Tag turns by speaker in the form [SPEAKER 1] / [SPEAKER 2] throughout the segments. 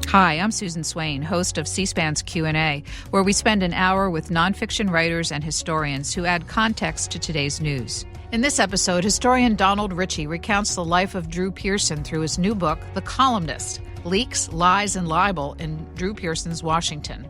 [SPEAKER 1] Hi, I'm Susan Swain, host of C-SPAN's Q&A, where we spend an hour with nonfiction writers and historians who add context to today's news. In this episode, historian Donald Ritchie recounts the life of Drew Pearson through his new book, The Columnist: Leaks, Lies, and Libel in Drew Pearson's Washington.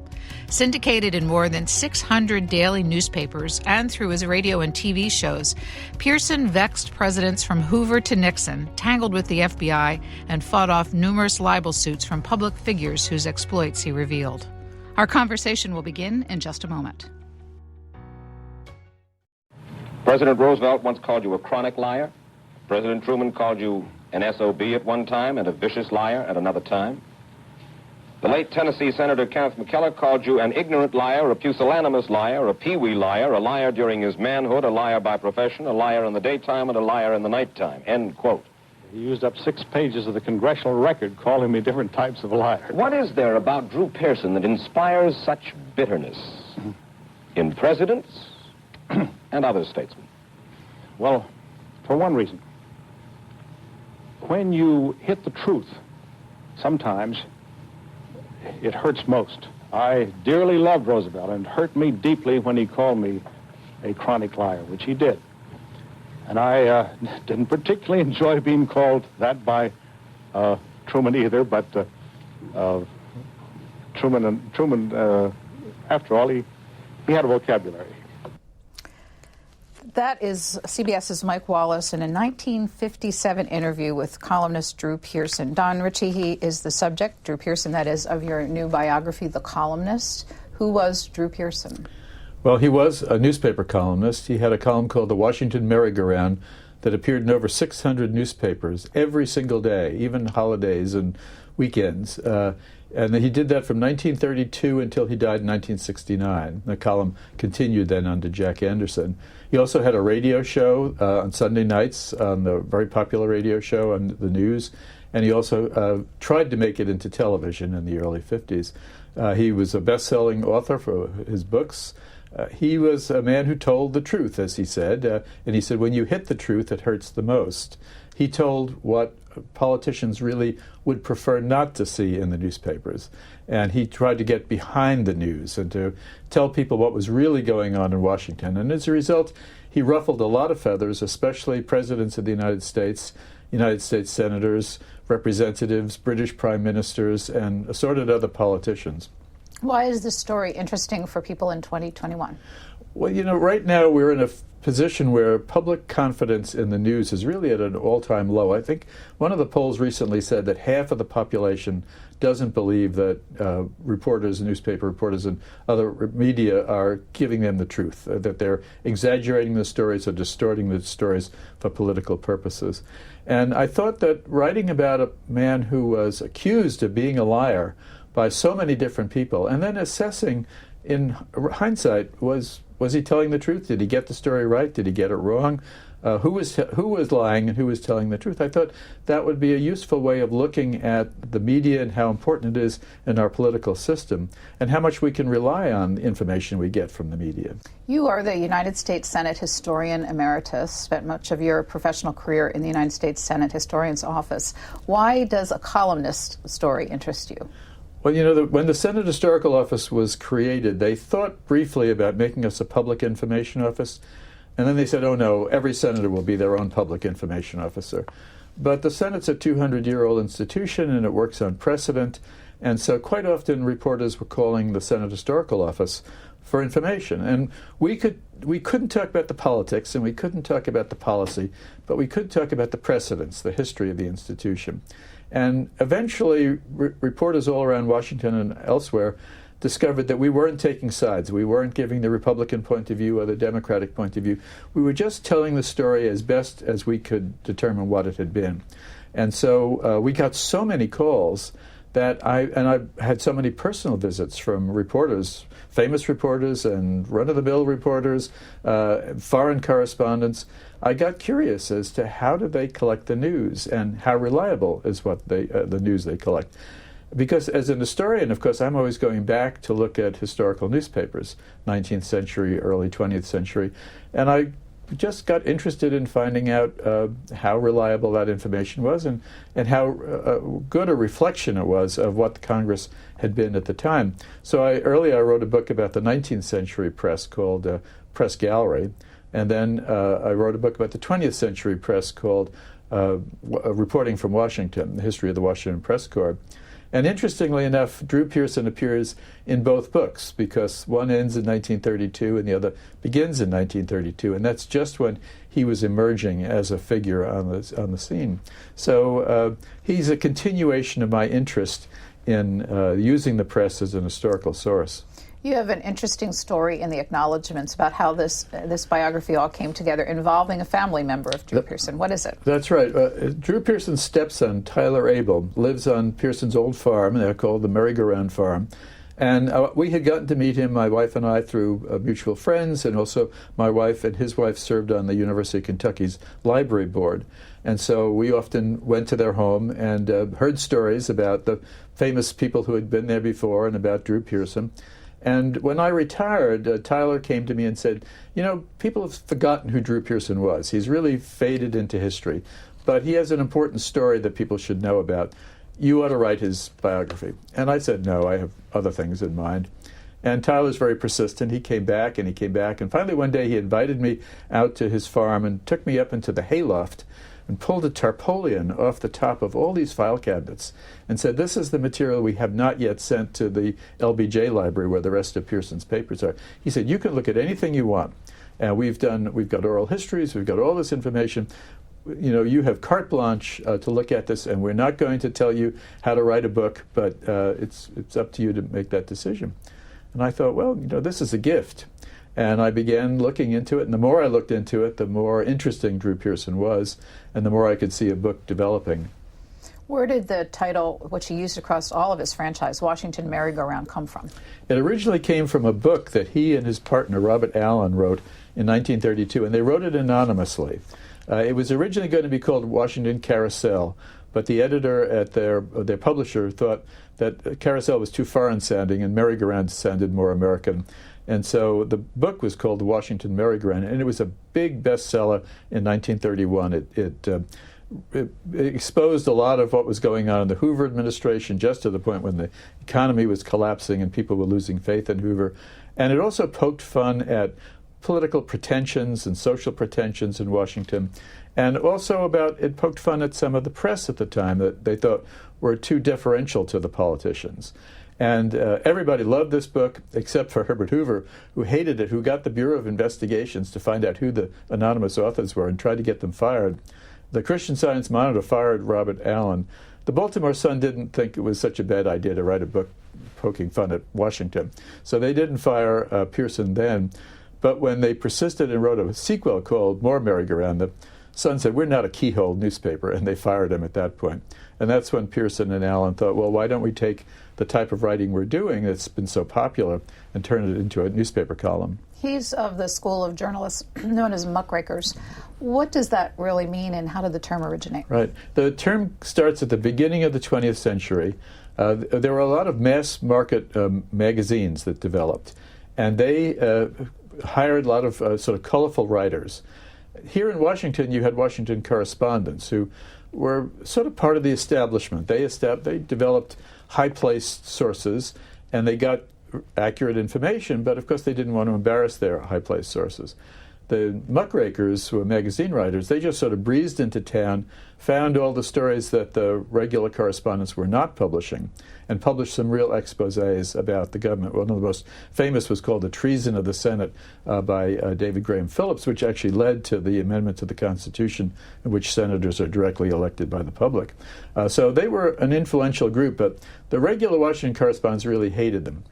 [SPEAKER 1] Syndicated in more than 600 daily newspapers and through his radio and TV shows, Pearson vexed presidents from Hoover to Nixon, tangled with the FBI, and fought off numerous libel suits from public figures whose exploits he revealed. Our conversation will begin in just a moment.
[SPEAKER 2] President Roosevelt once called you a chronic liar. President Truman called you an SOB at one time and a vicious liar at another time. The late Tennessee Senator Kenneth McKellar called you an ignorant liar, a pusillanimous liar, a peewee liar, a liar during his manhood, a liar by profession, a liar in the daytime, and a liar in the nighttime. End quote.
[SPEAKER 3] He used up 6 pages of the congressional record calling me different types of liars.
[SPEAKER 2] What is there about Drew Pearson that inspires such bitterness in presidents and other statesmen?
[SPEAKER 3] Well, for one reason. When you hit the truth, sometimes it hurts most. I dearly loved Roosevelt, and it hurt me deeply when he called me a chronic liar, which he did. And I didn't particularly enjoy being called that by Truman either, but Truman, after all, he had a vocabulary.
[SPEAKER 1] That is CBS's Mike Wallace in a 1957 interview with columnist Drew Pearson. Don Ritchie, he is the subject, Drew Pearson, that is, of your new biography, The Columnist. Who was Drew Pearson?
[SPEAKER 4] Well, he was a newspaper columnist. He had a column called The Washington Merry-Go-Round that appeared in over 600 newspapers every single day, even holidays and weekends. And he did that from 1932 until he died in 1969. The column continued then under Jack Anderson. He also had a radio show on Sunday nights, on the very popular radio show on the news, and he also tried to make it into television in the early 50s. He was a best-selling author for his books. He was a man who told the truth, as he said, and he said, when you hit the truth, it hurts the most. He told what politicians really would prefer not to see in the newspapers. And he tried to get behind the news and to tell people what was really going on in Washington. And as a result, he ruffled a lot of feathers, especially presidents of the United States senators, representatives, British prime ministers, and assorted other politicians.
[SPEAKER 1] Why is this story interesting for people in 2021?
[SPEAKER 4] Well, you know, right now we're in a position where public confidence in the news is really at an all-time low. I think one of the polls recently said that half of the population doesn't believe that reporters, newspaper reporters, and other media are giving them the truth, that they're exaggerating the stories or distorting the stories for political purposes. And I thought that writing about a man who was accused of being a liar by so many different people, and then assessing in hindsight, was he telling the truth? Did he get the story right? Did he get it wrong? Who was lying and who was telling the truth? I thought that would be a useful way of looking at the media and how important it is in our political system and how much we can rely on the information we get from the media.
[SPEAKER 1] You are the United States Senate Historian Emeritus, spent much of your professional career in the United States Senate Historian's Office. Why does a columnist story interest you?
[SPEAKER 4] Well, you know, when the Senate Historical Office was created, they thought briefly about making us a public information office, and then they said, oh no, every senator will be their own public information officer. But the Senate's a 200-year-old institution, and it works on precedent, and so quite often reporters were calling the Senate Historical Office for information. And we couldn't talk about the politics, and we couldn't talk about the policy, but we could talk about the precedents, the history of the institution. And eventually, reporters all around Washington and elsewhere discovered that we weren't taking sides. We weren't giving the Republican point of view or the Democratic point of view. We were just telling the story as best as we could determine what it had been. And so we got so many calls that I had so many personal visits from reporters, famous reporters and run-of-the-mill reporters, foreign correspondents. I got curious as to how do they collect the news and how reliable is what the news they collect. Because as an historian, of course, I'm always going back to look at historical newspapers, 19th century, early 20th century, and I just got interested in finding out how reliable that information was and how good a reflection it was of what the Congress had been at the time. So earlier I wrote a book about the 19th century press called Press Gallery, and then I wrote a book about the 20th century press called Reporting from Washington, the history of the Washington Press Corps. And interestingly enough, Drew Pearson appears in both books because one ends in 1932 and the other begins in 1932, and that's just when he was emerging as a figure on the scene. So he's a continuation of my interest in using the press as an historical source.
[SPEAKER 1] You have an interesting story in the acknowledgments about how this biography all came together involving a family member of Drew Pearson. What is it?
[SPEAKER 4] That's right. Drew Pearson's stepson, Tyler Abel, lives on Pearson's old farm. They're called the Merry-Go-Round Farm. And we had gotten to meet him, my wife and I, through mutual friends, and also my wife and his wife served on the University of Kentucky's library board. And so we often went to their home and heard stories about the famous people who had been there before and about Drew Pearson. And when I retired, Tyler came to me and said, you know, people have forgotten who Drew Pearson was. He's really faded into history, but he has an important story that people should know about. You ought to write his biography. And I said, no, I have other things in mind. And Tyler's very persistent. He came back, and finally one day he invited me out to his farm and took me up into the hayloft and pulled a tarpaulin off the top of all these file cabinets and said, this is the material we have not yet sent to the LBJ library where the rest of Pearson's papers are. He said, you can look at anything you want. And we've got oral histories, we've got all this information. You know, you have carte blanche to look at this, and we're not going to tell you how to write a book, but it's up to you to make that decision. And I thought, well, you know, this is a gift. And I began looking into it, and the more I looked into it, the more interesting Drew Pearson was, and the more I could see a book developing.
[SPEAKER 1] Where did the title, which he used across all of his franchise, Washington Merry-Go-Round, come from?
[SPEAKER 4] It originally came from a book that he and his partner, Robert Allen, wrote in 1932, and they wrote it anonymously. It was originally going to be called Washington Carousel, but the editor at their publisher thought that Carousel was too foreign-sounding, and Merry-Go-Round sounded more American. And so the book was called The Washington Merry-Go-Round, and it was a big bestseller in 1931. It exposed a lot of what was going on in the Hoover administration, just to the point when the economy was collapsing and people were losing faith in Hoover. And it also poked fun at political pretensions and social pretensions in Washington. And also it poked fun at some of the press at the time that they thought were too deferential to the politicians. And everybody loved this book, except for Herbert Hoover, who hated it, who got the Bureau of Investigations to find out who the anonymous authors were and tried to get them fired. The Christian Science Monitor fired Robert Allen. The Baltimore Sun didn't think it was such a bad idea to write a book poking fun at Washington. So they didn't fire Pearson then. But when they persisted and wrote a sequel called More Merry-Go-Round, the Sun said, we're not a keyhole newspaper, and they fired him at that point. And that's when Pearson and Allen thought, well, why don't we take the type of writing we're doing that's been so popular and turn it into a newspaper column?
[SPEAKER 1] He's of the school of journalists known as muckrakers. What does that really mean, and how did the term originate?
[SPEAKER 4] Right. The term starts at the beginning of the 20th century. There were a lot of mass market magazines that developed, and they hired a lot of sort of colorful writers. Here in Washington, you had Washington correspondents who were sort of part of the establishment. They developed high-placed sources, and they got accurate information, but of course they didn't want to embarrass their high-placed sources. The muckrakers, who were magazine writers, they just sort of breezed into town, found all the stories that the regular correspondents were not publishing, and published some real exposés about the government. One of the most famous was called The Treason of the Senate by David Graham Phillips, which actually led to the amendment to the Constitution in which senators are directly elected by the public. So they were an influential group, but the regular Washington correspondents really hated them.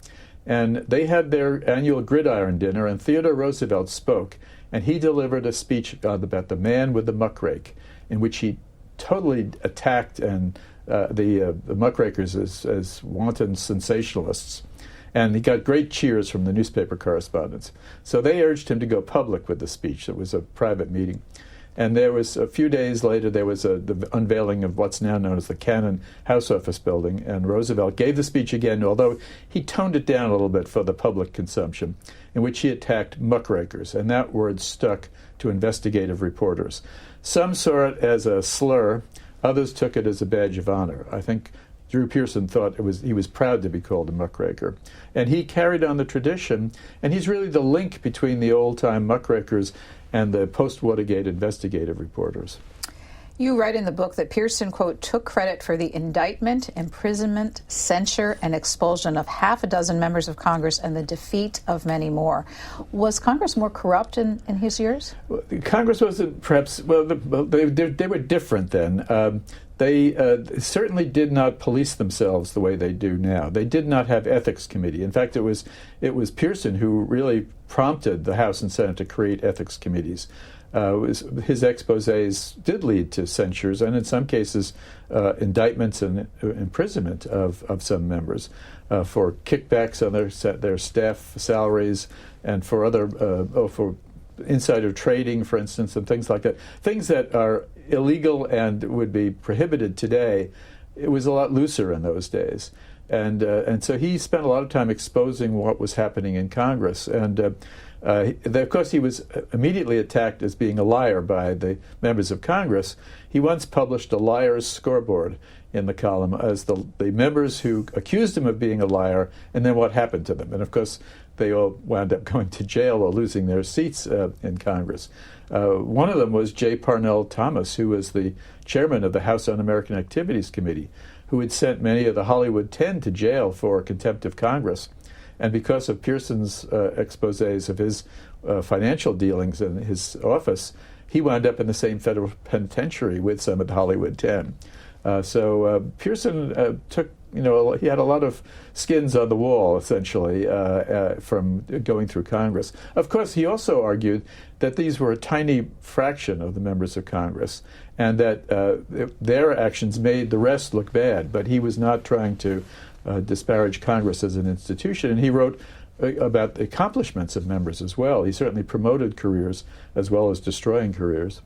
[SPEAKER 4] And they had their annual gridiron dinner, and Theodore Roosevelt spoke, and he delivered a speech about the man with the muckrake, in which he totally attacked the muckrakers as wanton sensationalists. And he got great cheers from the newspaper correspondents. So they urged him to go public with the speech. It was a private meeting. And there was, a few days later, there was the unveiling of what's now known as the Cannon House Office Building, and Roosevelt gave the speech again, although he toned it down a little bit for the public consumption, in which he attacked muckrakers, and that word stuck to investigative reporters. Some saw it as a slur, others took it as a badge of honor. I think Drew Pearson thought he was proud to be called a muckraker. And he carried on the tradition, and he's really the link between the old-time muckrakers and the post-Watergate investigative reporters.
[SPEAKER 1] You write in the book that Pearson, quote, took credit for the indictment, imprisonment, censure, and expulsion of half a dozen members of Congress and the defeat of many more. Was Congress more corrupt in his years?
[SPEAKER 4] Well, Congress wasn't perhaps, well, they were different then. They certainly did not police themselves the way they do now. They did not have ethics committee. In fact, it was Pearson who really prompted the House and Senate to create ethics committees. His exposés did lead to censures and in some cases indictments and imprisonment of some members for kickbacks on their staff salaries and for other for insider trading, for instance, and things like that. Things that are illegal and would be prohibited today. It was a lot looser in those days. And so he spent a lot of time exposing what was happening in Congress. And of course, he was immediately attacked as being a liar by the members of Congress. He once published a liar's scoreboard in the column as the members who accused him of being a liar and then what happened to them. And of course, they all wound up going to jail or losing their seats in Congress. One of them was J. Parnell Thomas, who was the chairman of the House Un-American Activities Committee, who had sent many of the Hollywood 10 to jail for contempt of Congress. And because of Pearson's exposés of his financial dealings in his office, he wound up in the same federal penitentiary with some of the Hollywood 10. So Pearson took, he had a lot of skins on the wall, essentially, from going through Congress. Of course, he also argued that these were a tiny fraction of the members of Congress and that their actions made the rest look bad, but he was not trying to disparage Congress as an institution. And he wrote about the accomplishments of members as well. He certainly promoted careers as well as destroying careers.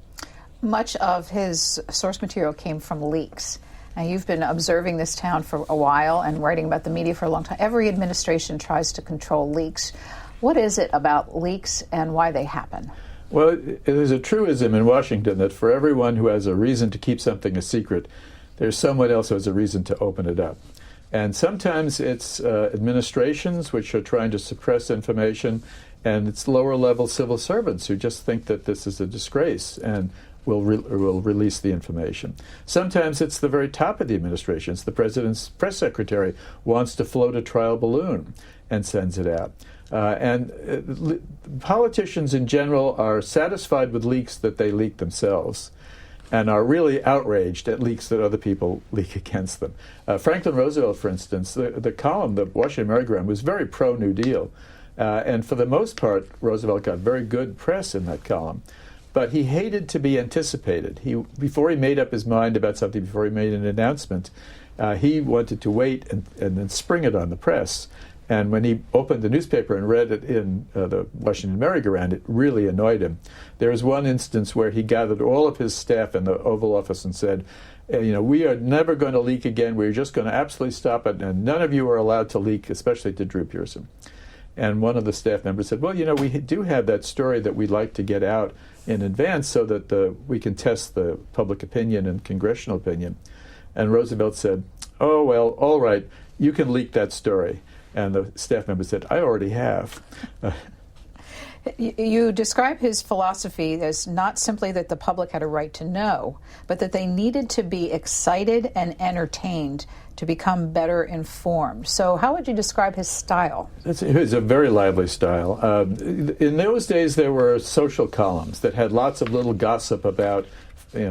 [SPEAKER 1] Much of his source material came from leaks. Now, you've been observing this town for a while and writing about the media for a long time. Every administration tries to control leaks. What is it about leaks and why they happen?
[SPEAKER 4] Well, there's a truism in Washington that for everyone who has a reason to keep something a secret, there's someone else who has a reason to open it up. And sometimes it's administrations which are trying to suppress information, and it's lower-level civil servants who just think that this is a disgrace and will release the information. Sometimes it's the very top of the administration. It's the president's press secretary wants to float a trial balloon and sends it out. Politicians in general are satisfied with leaks that they leak themselves and are really outraged at leaks that other people leak against them. Franklin Roosevelt, for instance, the column, the Washington Merry-Go-Round, was very pro-New Deal. And for the most part, Roosevelt got very good press in that column. But he hated to be anticipated. Before he made up his mind about something, before he made an announcement, he wanted to wait and then spring it on the press. And when he opened the newspaper and read it in the Washington Merry-Go-Round, it really annoyed him. There was one instance where he gathered all of his staff in the Oval Office and said, we are never going to leak again. We're just going to absolutely stop it, and none of you are allowed to leak, especially to Drew Pearson. And one of the staff members said, well, we do have that story that we'd like to get out in advance so that we can test the public opinion and congressional opinion. And Roosevelt said, oh, well, all right, you can leak that story. And the staff member said, I already have.
[SPEAKER 1] You describe his philosophy as not simply that the public had a right to know, but that they needed to be excited and entertained to become better informed. So how would you describe his style?
[SPEAKER 4] It was a very lively style. In those days, there were social columns that had lots of little gossip about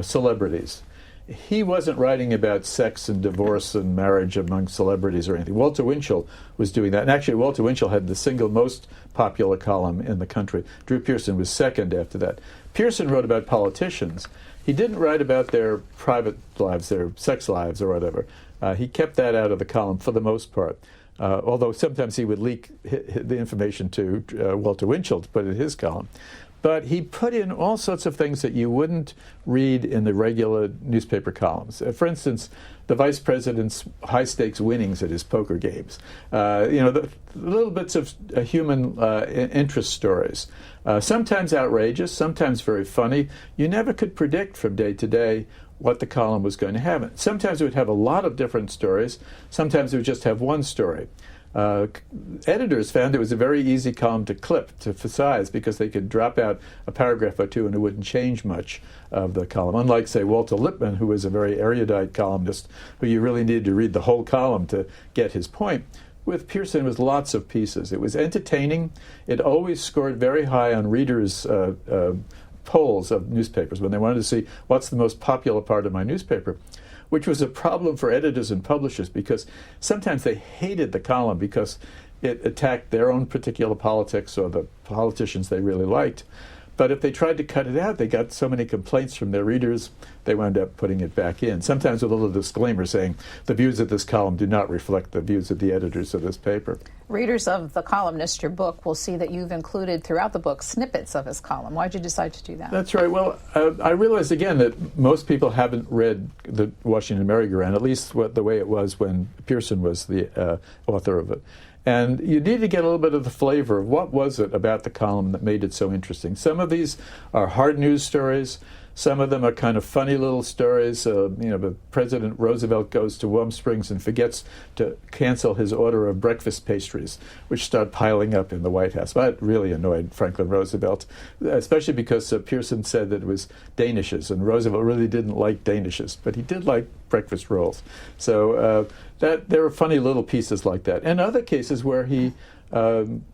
[SPEAKER 4] celebrities. He wasn't writing about sex and divorce and marriage among celebrities or anything. Walter Winchell was doing that. And actually, Walter Winchell had the single most popular column in the country. Drew Pearson was second after that. Pearson wrote about politicians. He didn't write about their private lives, their sex lives or whatever. He kept that out of the column for the most part. Although sometimes he would leak the information to Walter Winchell to put in his column. But he put in all sorts of things that you wouldn't read in the regular newspaper columns. For instance, the vice president's high-stakes winnings at his poker games. The little bits of human interest stories. Sometimes outrageous, sometimes very funny. You never could predict from day to day what the column was going to have. Sometimes it would have a lot of different stories. Sometimes it would just have one story. Editors found it was a very easy column to clip, to size, because they could drop out a paragraph or two and it wouldn't change much of the column. Unlike, say, Walter Lippmann, who was a very erudite columnist, who you really needed to read the whole column to get his point. With Pearson, it was lots of pieces. It was entertaining. It always scored very high on readers' polls of newspapers when they wanted to see what's the most popular part of my newspaper, which was a problem for editors and publishers because sometimes they hated the column because it attacked their own particular politics or the politicians they really liked. But if they tried to cut it out, they got so many complaints from their readers, they wound up putting it back in, sometimes with a little disclaimer saying, the views of this column do not reflect the views of the editors of this paper.
[SPEAKER 1] Readers of The Columnist, your book, will see that you've included throughout the book snippets of his column. Why did you decide to do that?
[SPEAKER 4] That's right. Well, I realized again that most people haven't read the Washington Merry-Go-Round, at least the way it was when Pearson was the author of it. And you need to get a little bit of the flavor of what was it about the column that made it so interesting. Some of these are hard news stories. Some of them are kind of funny little stories. President Roosevelt goes to Warm Springs and forgets to cancel his order of breakfast pastries, which start piling up in the White House. That really annoyed Franklin Roosevelt, especially because Pearson said that it was Danishes, and Roosevelt really didn't like Danishes, but he did like breakfast rolls. So there were funny little pieces like that. And other cases where he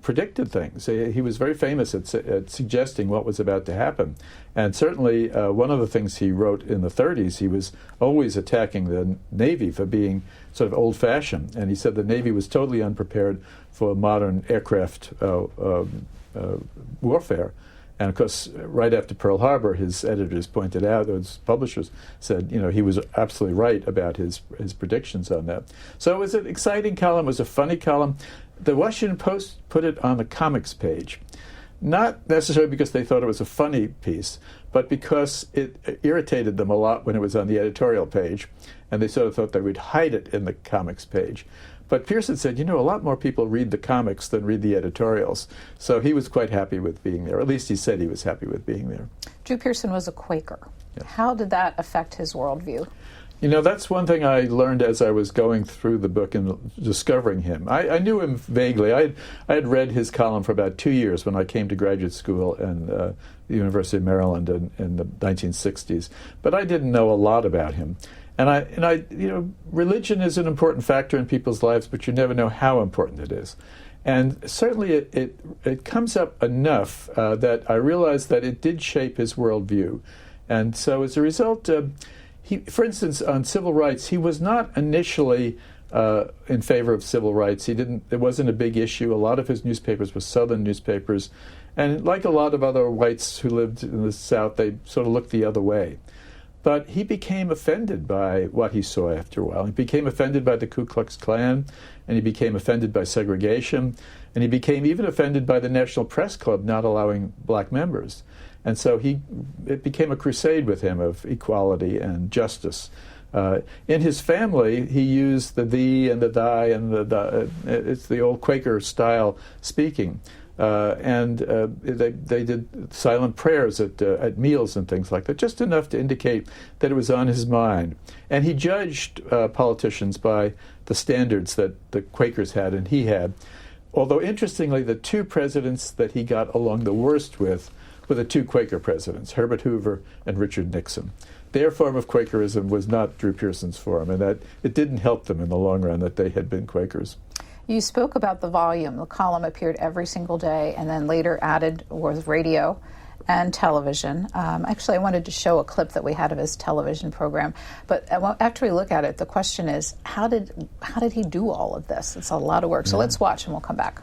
[SPEAKER 4] predicted things. He was very famous at suggesting what was about to happen. And certainly one of the things he wrote in the 30s, he was always attacking the Navy for being sort of old-fashioned. And he said the Navy was totally unprepared for modern aircraft warfare. And of course, right after Pearl Harbor, his editors pointed out, or his publishers said, he was absolutely right about his predictions on that. So it was an exciting column, it was a funny column. The Washington Post put it on the comics page, not necessarily because they thought it was a funny piece, but because it irritated them a lot when it was on the editorial page, and they sort of thought they would hide it in the comics page. But Pearson said, a lot more people read the comics than read the editorials. So he was quite happy with being there. At least he said he was happy with being there.
[SPEAKER 1] Drew Pearson was a Quaker. Yes. How did that affect his worldview?
[SPEAKER 4] That's one thing I learned as I was going through the book and discovering him. I knew him vaguely. I had read his column for about 2 years when I came to graduate school in the University of Maryland in the 1960s. But I didn't know a lot about him. And religion is an important factor in people's lives, but you never know how important it is. And certainly it comes up enough that I realized that it did shape his worldview. And so as a result, for instance, on civil rights, he was not initially in favor of civil rights. It wasn't a big issue. A lot of his newspapers were Southern newspapers. And like a lot of other whites who lived in the South, they sort of looked the other way. But he became offended by what he saw after a while. He became offended by the Ku Klux Klan, and he became offended by segregation, and he became even offended by the National Press Club not allowing black members. And so it became a crusade with him of equality and justice. In his family, he used the thee and the thy and it's the old Quaker style speaking. They did silent prayers at meals and things like that, just enough to indicate that it was on his mind. And he judged politicians by the standards that the Quakers had and he had. Although, interestingly, the two presidents that he got along the worst with were the two Quaker presidents, Herbert Hoover and Richard Nixon. Their form of Quakerism was not Drew Pearson's form, and that it didn't help them in the long run that they had been Quakers.
[SPEAKER 1] You spoke about the volume. The column appeared every single day and then later added was radio and television. Actually, I wanted to show a clip that we had of his television program. But after we look at it, the question is, how did he do all of this? It's a lot of work. So let's watch and we'll come back.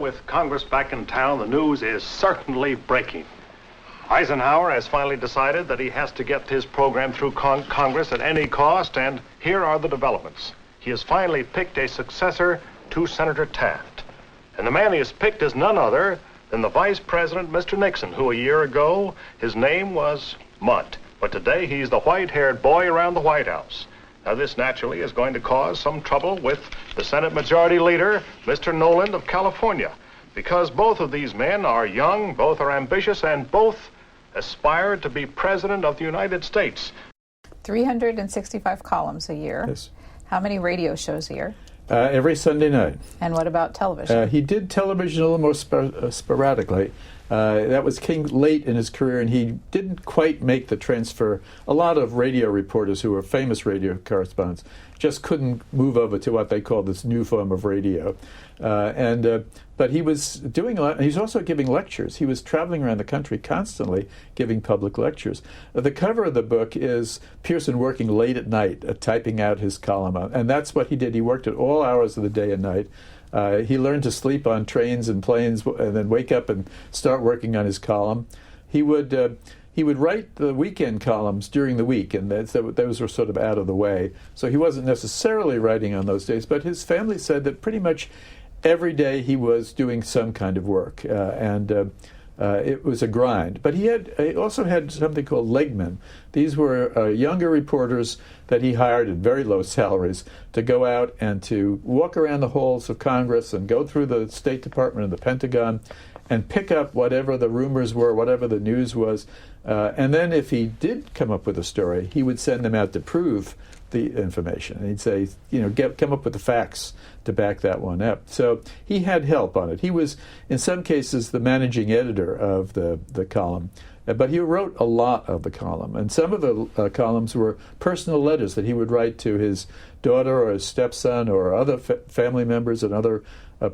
[SPEAKER 5] With Congress back in town, the news is certainly breaking. Eisenhower has finally decided that he has to get his program through Congress at any cost, and here are the developments. He has finally picked a successor to Senator Taft. And the man he has picked is none other than the Vice President, Mr. Nixon, who a year ago, his name was Mutt. But today, he's the white-haired boy around the White House. Now, this naturally is going to cause some trouble with the Senate Majority Leader, Mr. Noland of California, because both of these men are young, both are ambitious, and both aspire to be President of the United States.
[SPEAKER 1] 365 columns a year.
[SPEAKER 4] Yes.
[SPEAKER 1] How many radio shows a year?
[SPEAKER 4] Every Sunday night.
[SPEAKER 1] And what about television?
[SPEAKER 4] He did television a little more sporadically. That came late in his career, and he didn't quite make the transfer. A lot of radio reporters who were famous radio correspondents just couldn't move over to what they called this new form of radio. But he was doing a lot. He's also giving lectures. He was traveling around the country constantly giving public lectures. The cover of the book is Pearson working late at night, typing out his column. And that's what he did. He worked at all hours of the day and night. He learned to sleep on trains and planes and then wake up and start working on his column. He would write the weekend columns during the week, and those were sort of out of the way. So he wasn't necessarily writing on those days, but his family said that pretty much every day he was doing some kind of work, and it was a grind. But he also had something called legmen. These were younger reporters that he hired at very low salaries to go out and to walk around the halls of Congress and go through the State Department and the Pentagon and pick up whatever the rumors were, whatever the news was. And then if he did come up with a story, he would send them out to prove the information. And he'd say, come up with the facts to back that one up. So he had help on it. He was, in some cases, the managing editor of the column. But he wrote a lot of the column. And some of the columns were personal letters that he would write to his daughter or his stepson or other family members and other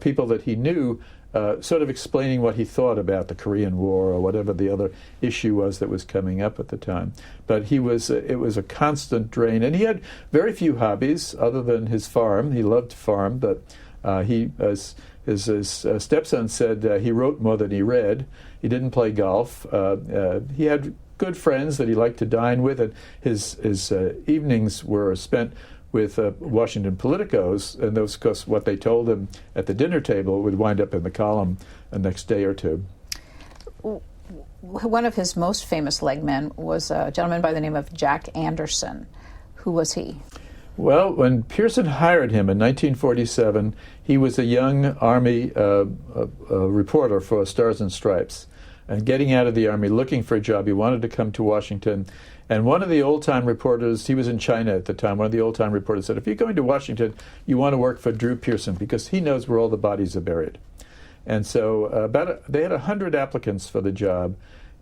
[SPEAKER 4] people that he knew, sort of explaining what he thought about the Korean War or whatever the other issue was that was coming up at the time. But it was a constant drain. And he had very few hobbies other than his farm. He loved to farm, but as his stepson said, he wrote more than he read. He didn't play golf. He had good friends that he liked to dine with, and his evenings were spent with Washington politicos, and those, of course, what they told him at the dinner table would wind up in the column the next day or two.
[SPEAKER 1] One of his most famous legmen was a gentleman by the name of Jack Anderson. Who was he?
[SPEAKER 4] Well, when Pearson hired him in 1947, he was a young Army reporter for Stars and Stripes, and getting out of the Army, looking for a job. He wanted to come to Washington. And one of the old-time reporters, he was in China at the time, one of the old-time reporters said, if you're going to Washington, you want to work for Drew Pearson because he knows where all the bodies are buried. And so they had 100 applicants for the job,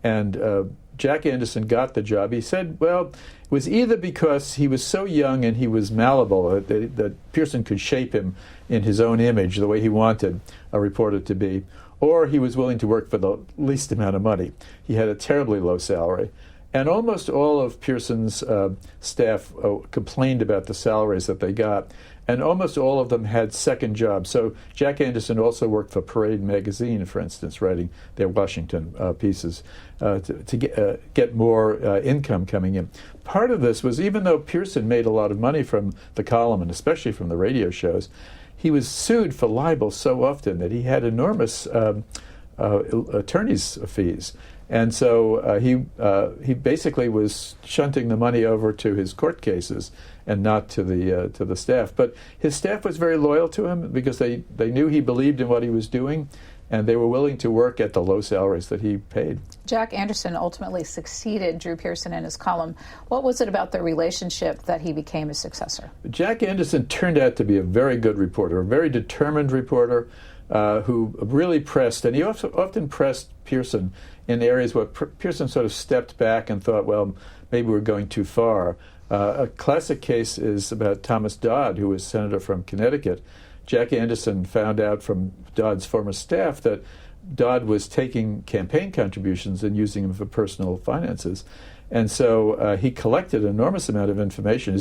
[SPEAKER 4] and Jack Anderson got the job. He said, well, it was either because he was so young and he was malleable that Pearson could shape him in his own image the way he wanted a reporter to be, or he was willing to work for the least amount of money. He had a terribly low salary. And almost all of Pearson's staff complained about the salaries that they got, and almost all of them had second jobs. So Jack Anderson also worked for Parade magazine, for instance, writing their Washington pieces to get more income coming in. Part of this was, even though Pearson made a lot of money from the column, and especially from the radio shows, he was sued for libel so often that he had enormous attorney's fees. And so he basically was shunting the money over to his court cases and not to the staff. But his staff was very loyal to him because they knew he believed in what he was doing, and they were willing to work at the low salaries that he paid.
[SPEAKER 1] Jack Anderson ultimately succeeded Drew Pearson in his column. What was it about their relationship that he became his successor?
[SPEAKER 4] Jack Anderson turned out to be a very good reporter, a very determined reporter who really pressed, and he often pressed Pearson in areas where Pearson sort of stepped back and thought, well, maybe we're going too far. A classic case is about Thomas Dodd, who was senator from Connecticut. Jack Anderson found out from Dodd's former staff that Dodd was taking campaign contributions and using them for personal finances. And so he collected an enormous amount of information.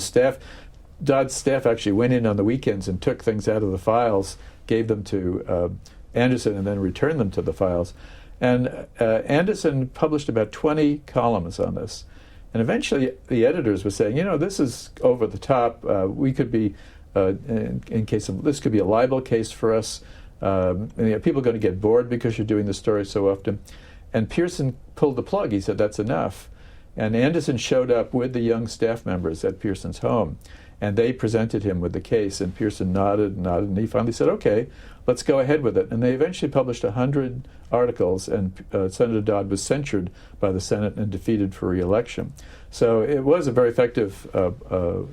[SPEAKER 4] Dodd's staff actually went in on the weekends and took things out of the files, gave them to Anderson, and then returned them to the files. And Anderson published about 20 columns on this. And eventually the editors were saying, this is over the top. We could be, in case of, this could be a libel case for us. People are going to get bored because you're doing the story so often. And Pearson pulled the plug. He said, that's enough. And Anderson showed up with the young staff members at Pearson's home. And they presented him with the case. And Pearson nodded, and he finally said, okay, let's go ahead with it. And they eventually published 100 articles, and Senator Dodd was censured by the Senate and defeated for re-election. So it was a very effective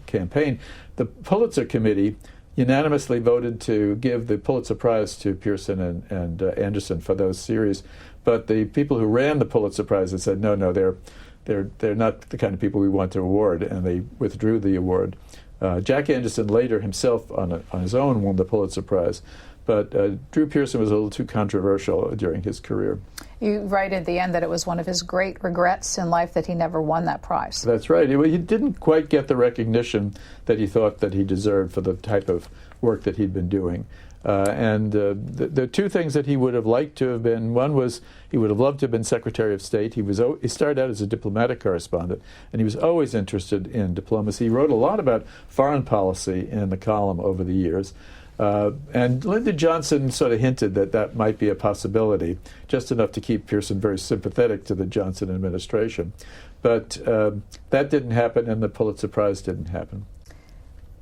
[SPEAKER 4] campaign. The Pulitzer Committee unanimously voted to give the Pulitzer Prize to Pearson and Anderson for those series. But the people who ran the Pulitzer Prize had said, no, they're not the kind of people we want to award, and they withdrew the award. Jack Anderson later himself on his own won the Pulitzer Prize. But Drew Pearson was a little too controversial during his career.
[SPEAKER 1] You write at the end that it was one of his great regrets in life that he never won that prize.
[SPEAKER 4] That's right. He didn't quite get the recognition that he thought that he deserved for the type of work that he'd been doing. The two things that he would have liked to have been, one was he would have loved to have been Secretary of State. He started out as a diplomatic correspondent, and he was always interested in diplomacy. He wrote a lot about foreign policy in the column over the years. And Lyndon Johnson sort of hinted that might be a possibility, just enough to keep Pearson very sympathetic to the Johnson administration. But that didn't happen, and the Pulitzer Prize didn't happen.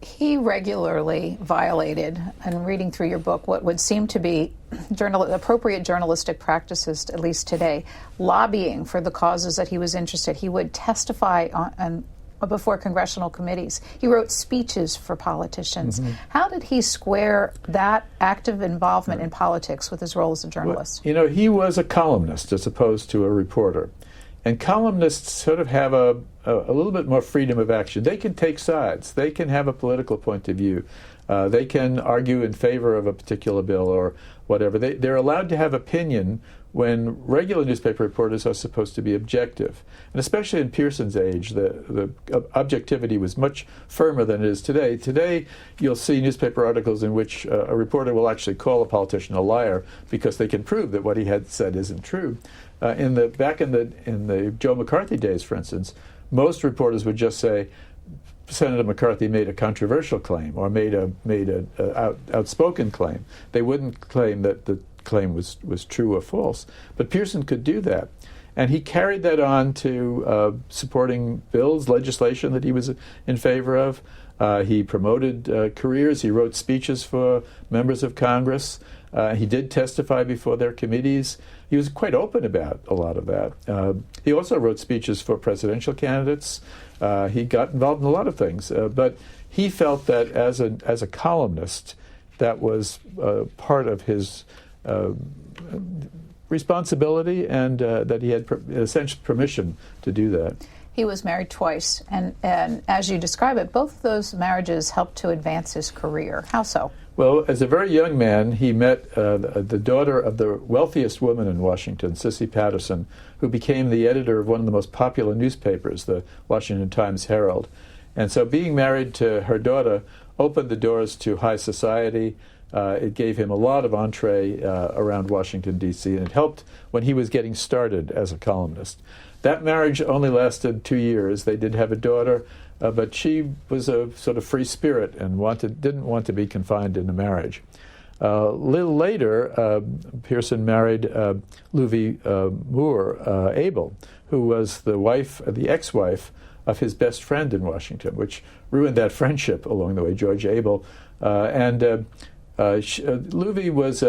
[SPEAKER 1] He regularly violated, and reading through your book, what would seem to be appropriate journalistic practices, at least today, lobbying for the causes that he was interested. He would testify before congressional committees. He wrote speeches for politicians. Mm-hmm. How did he square that active involvement in politics with his role as a journalist?
[SPEAKER 4] Well, he was a columnist as opposed to a reporter. And columnists sort of have a little bit more freedom of action. They can take sides. They can have a political point of view. They can argue in favor of a particular bill or whatever. They're allowed to have opinion when regular newspaper reporters are supposed to be objective. And especially in Pearson's age, the objectivity was much firmer than it is today. Today, you'll see newspaper articles in which a reporter will actually call a politician a liar because they can prove that what he had said isn't true. Back in the Joe McCarthy days, for instance, most reporters would just say, Senator McCarthy made a controversial claim or made a outspoken claim. They wouldn't claim that the claim was true or false. But Pearson could do that. And he carried that on to supporting bills, legislation that he was in favor of. He promoted careers. He wrote speeches for members of Congress. He did testify before their committees. He was quite open about a lot of that. He also wrote speeches for presidential candidates. He got involved in a lot of things. But he felt that as a columnist, that was part of his responsibility, and that he had essential permission to do that.
[SPEAKER 1] He was married twice, and as you describe it, both of those marriages helped to advance his career. How so?
[SPEAKER 4] Well, as a very young man, he met the daughter of the wealthiest woman in Washington, Sissy Patterson, who became the editor of one of the most popular newspapers, the Washington Times-Herald. And so being married to her daughter opened the doors to high society. It gave him a lot of entree around Washington, D.C., and it helped when he was getting started as a columnist. That marriage only lasted 2 years. They did have a daughter, but she was a sort of free spirit and didn't want to be confined in a marriage. A little later, Pearson married Louis Moore Abel, who was the ex-wife of his best friend in Washington, which ruined that friendship along the way, George Abel. Louis was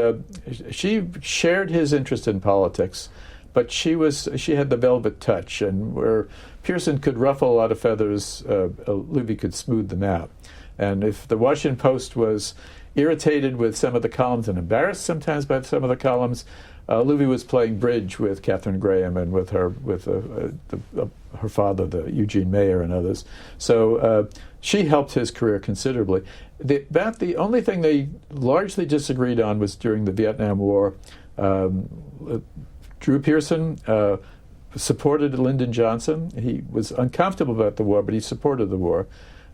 [SPEAKER 4] she shared his interest in politics, but she had the velvet touch, and where Pearson could ruffle a lot of feathers, Louis could smooth them out. And if the Washington Post was irritated with some of the columns and embarrassed sometimes by some of the columns, Louis was playing bridge with Katharine Graham and with her father, the Eugene Mayer, and others. So she helped his career considerably. The only thing they largely disagreed on was during the Vietnam War. Drew Pearson supported Lyndon Johnson. He was uncomfortable about the war, but he supported the war.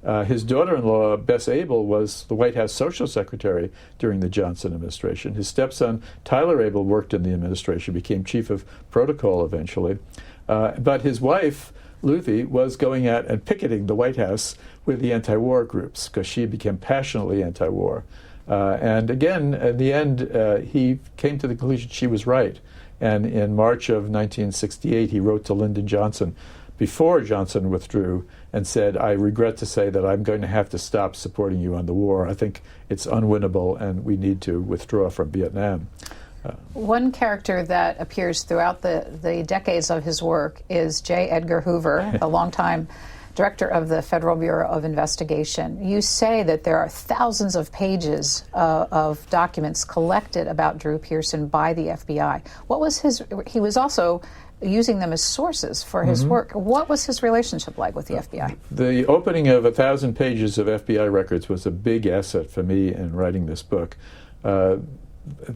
[SPEAKER 4] His daughter-in-law, Bess Abel, was the White House social secretary during the Johnson administration. His stepson, Tyler Abel, worked in the administration, became chief of protocol eventually. But his wife, Luthi, was going out and picketing the White House with the anti-war groups because she became passionately anti-war. And again, in the end, he came to the conclusion she was right. And in March of 1968, he wrote to Lyndon Johnson before Johnson withdrew and said, I regret to say that I'm going to have to stop supporting you on the war. I think it's unwinnable and we need to withdraw from Vietnam.
[SPEAKER 1] One character that appears throughout the decades of his work is J. Edgar Hoover, the longtime director of the Federal Bureau of Investigation. You say that there are thousands of pages of documents collected about Drew Pearson by the FBI. What was he was also using them as sources for his work. What was his relationship like with the FBI?
[SPEAKER 4] The opening of 1,000 pages of FBI records was a big asset for me in writing this book.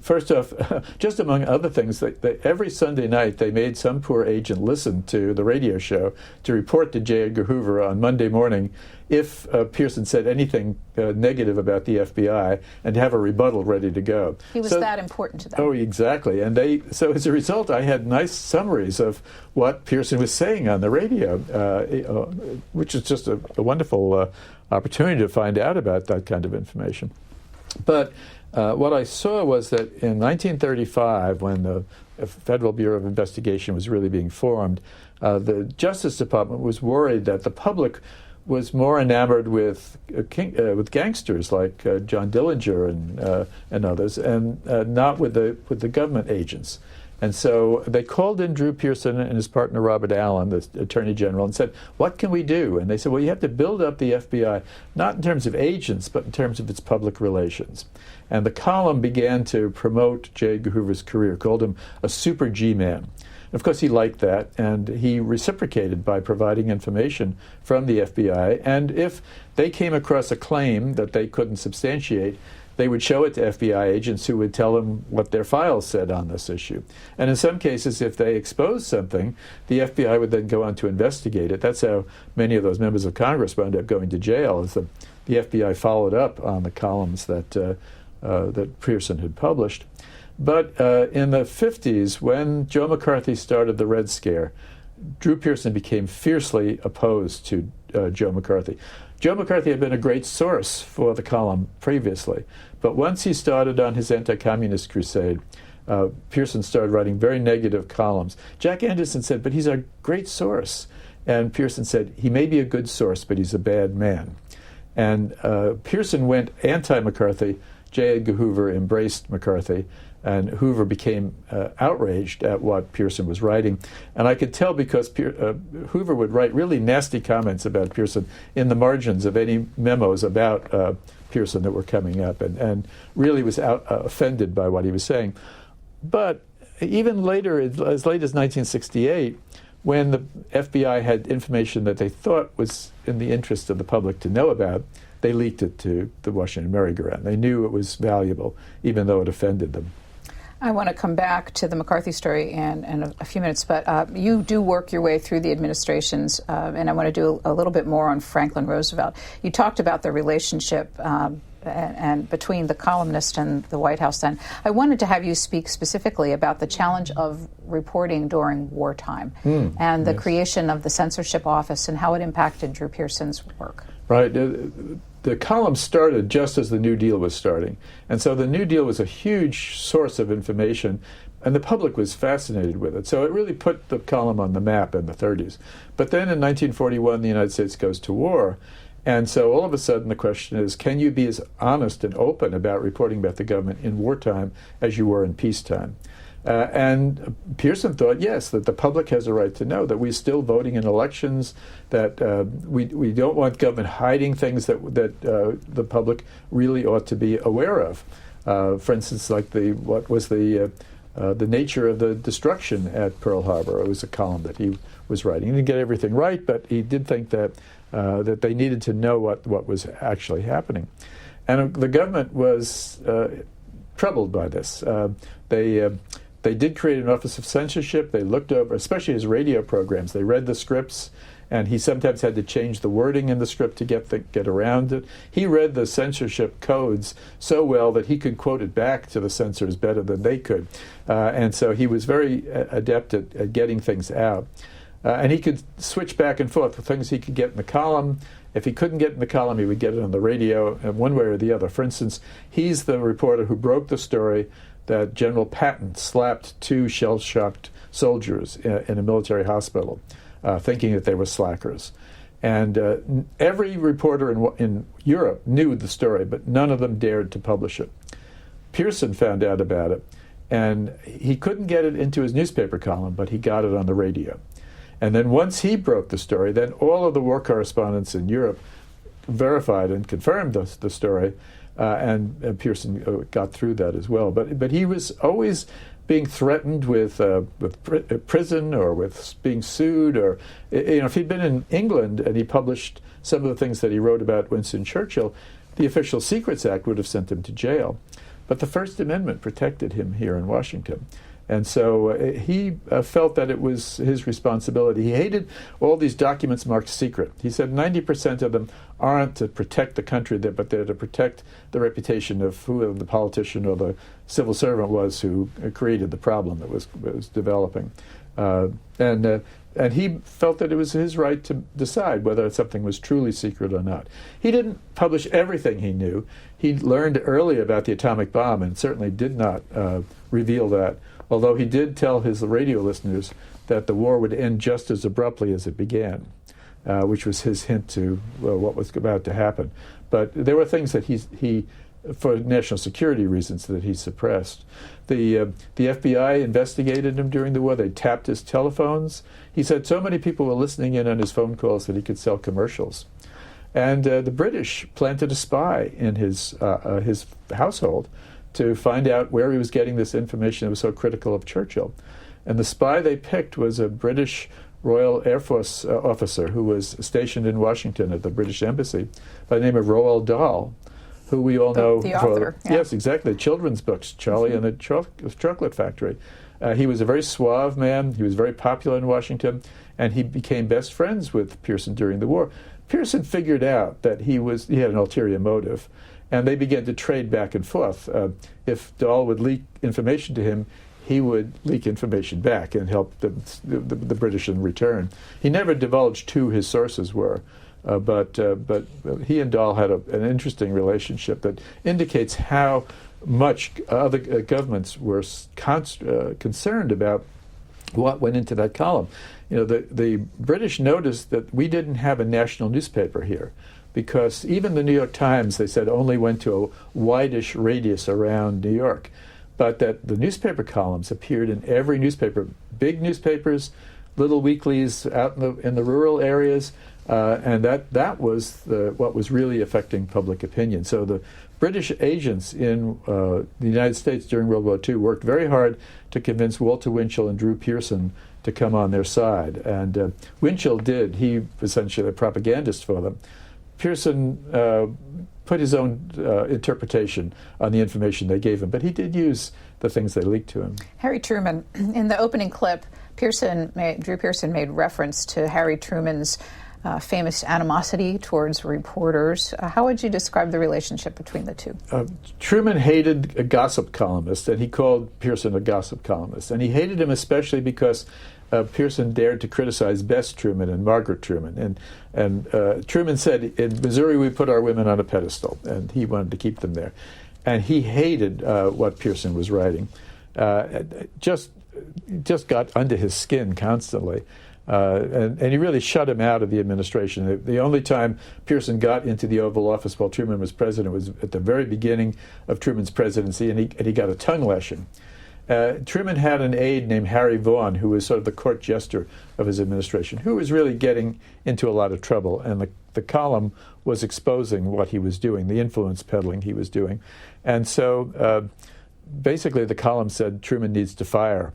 [SPEAKER 4] First off, just among other things, every Sunday night they made some poor agent listen to the radio show to report to J. Edgar Hoover on Monday morning if Pearson said anything negative about the FBI and have a rebuttal ready to go.
[SPEAKER 1] He was that important to them.
[SPEAKER 4] Oh, exactly. And so as a result, I had nice summaries of what Pearson was saying on the radio, which is just a wonderful opportunity to find out about that kind of information. But what I saw was that in 1935, when the Federal Bureau of Investigation was really being formed, the Justice Department was worried that the public was more enamored with gangsters like John Dillinger and others, and not with the government agents. And so they called in Drew Pearson and his partner Robert Allen, the Attorney General, and said, what can we do? And they said, well, you have to build up the FBI, not in terms of agents, but in terms of its public relations. And the column began to promote J. Edgar Hoover's career, called him a super G-man. Of course, he liked that, and he reciprocated by providing information from the FBI. And if they came across a claim that they couldn't substantiate, they would show it to FBI agents who would tell them what their files said on this issue. And in some cases, if they exposed something, the FBI would then go on to investigate it. That's how many of those members of Congress wound up going to jail, as the FBI followed up on the columns that Pearson had published. But in the 50s, when Joe McCarthy started the Red Scare, Drew Pearson became fiercely opposed to Joe McCarthy. Joe McCarthy had been a great source for the column previously, but once he started on his anti-communist crusade, Pearson started writing very negative columns. Jack Anderson said, but he's a great source. And Pearson said, he may be a good source, but he's a bad man. And Pearson went anti-McCarthy. J. Edgar Hoover embraced McCarthy, and Hoover became outraged at what Pearson was writing. And I could tell because Hoover would write really nasty comments about Pearson in the margins of any memos about Pearson that were coming up, and really was offended by what he was saying. But even later, as late as 1968, when the FBI had information that they thought was in the interest of the public to know about, they leaked it to the Washington Merry-Go-Round. They knew it was valuable, even though it offended them.
[SPEAKER 1] I want to come back to the McCarthy story in a few minutes, but you do work your way through the administrations, and I want to do a little bit more on Franklin Roosevelt. You talked about the relationship and between the columnist and the White House then. I wanted to have you speak specifically about the challenge of reporting during wartime and the creation of the censorship office and how it impacted Drew Pearson's work.
[SPEAKER 4] Right. The column started just as the New Deal was starting. And so the New Deal was a huge source of information, and the public was fascinated with it. So it really put the column on the map in the 30s. But then in 1941, the United States goes to war. And so all of a sudden the question is, can you be as honest and open about reporting about the government in wartime as you were in peacetime? And Pearson thought, yes, that the public has a right to know, that we're still voting in elections, that we don't want government hiding things that the public really ought to be aware of. For instance, like what was the nature of the destruction at Pearl Harbor. It was a column that he was writing. He didn't get everything right, but he did think that they needed to know what was actually happening. And the government was troubled by this. They did create an office of censorship. They looked over, especially his radio programs. They read the scripts, and he sometimes had to change the wording in the script to get around it. He read the censorship codes so well that he could quote it back to the censors better than they could. And so he was very adept at getting things out. And he could switch back and forth with things he could get in the column. If he couldn't get in the column, he would get it on the radio, one way or the other. For instance, he's the reporter who broke the story that General Patton slapped 2 shell-shocked soldiers in a military hospital, thinking that they were slackers. And every reporter in Europe knew the story, but none of them dared to publish it. Pearson found out about it, and he couldn't get it into his newspaper column, but he got it on the radio. And then once he broke the story, then all of the war correspondents in Europe verified and confirmed the story, and Pearson got through that as well. But he was always being threatened with prison or with being sued, or if he'd been in England and he published some of the things that he wrote about Winston Churchill, the Official Secrets Act would have sent him to jail. But the First Amendment protected him here in Washington. And so he felt that it was his responsibility. He hated all these documents marked secret. He said 90% of them aren't to protect the country, but they're to protect the reputation of whoever the politician or the civil servant was who created the problem that was developing. And he felt that it was his right to decide whether something was truly secret or not. He didn't publish everything he knew. He learned early about the atomic bomb and certainly did not reveal that, although he did tell his radio listeners that the war would end just as abruptly as it began, which was his hint to what was about to happen. But there were things that he for national security reasons, that he suppressed. The FBI investigated him during the war. They tapped his telephones. He said so many people were listening in on his phone calls that he could sell commercials. And the British planted a spy in his household to find out where he was getting this information that was so critical of Churchill. And the spy they picked was a British Royal Air Force officer who was stationed in Washington at the British Embassy by the name of Roald Dahl, who we all know
[SPEAKER 1] the author,
[SPEAKER 4] for, yes, exactly, children's books, Charlie and the Chocolate Factory. He was a very suave man. He was very popular in Washington, and he became best friends with Pearson during the war. Pearson figured out that he had an ulterior motive, and they began to trade back and forth. If Dahl would leak information to him, he would leak information back and help the British in return. He never divulged who his sources were, but he and Dahl had an interesting relationship that indicates how much other governments were concerned about what went into that column. You know, the British noticed that we didn't have a national newspaper here, because even the New York Times, they said, only went to a wide-ish radius around New York, but that the newspaper columns appeared in every newspaper, big newspapers, little weeklies out in the rural areas, and that was what was really affecting public opinion. So the British agents in the United States during World War II worked very hard to convince Walter Winchell and Drew Pearson to come on their side. And Winchell did. He was essentially a propagandist for them. Pearson put his own interpretation on the information they gave him, but he did use the things they leaked to him.
[SPEAKER 1] Harry Truman, in the opening clip, Drew Pearson made reference to Harry Truman's famous animosity towards reporters. How would you describe the relationship between the two?
[SPEAKER 4] Truman hated a gossip columnist, and he called Pearson a gossip columnist. And he hated him especially because Pearson dared to criticize Bess Truman and Margaret Truman. And Truman said, in Missouri we put our women on a pedestal, and he wanted to keep them there. And he hated what Pearson was writing. Just got under his skin constantly. And he really shut him out of the administration. The only time Pearson got into the Oval Office while Truman was president was at the very beginning of Truman's presidency, and he got a tongue lashing. Truman had an aide named Harry Vaughan, who was sort of the court jester of his administration, who was really getting into a lot of trouble, and the column was exposing what he was doing, the influence peddling he was doing. And so basically the column said Truman needs to fire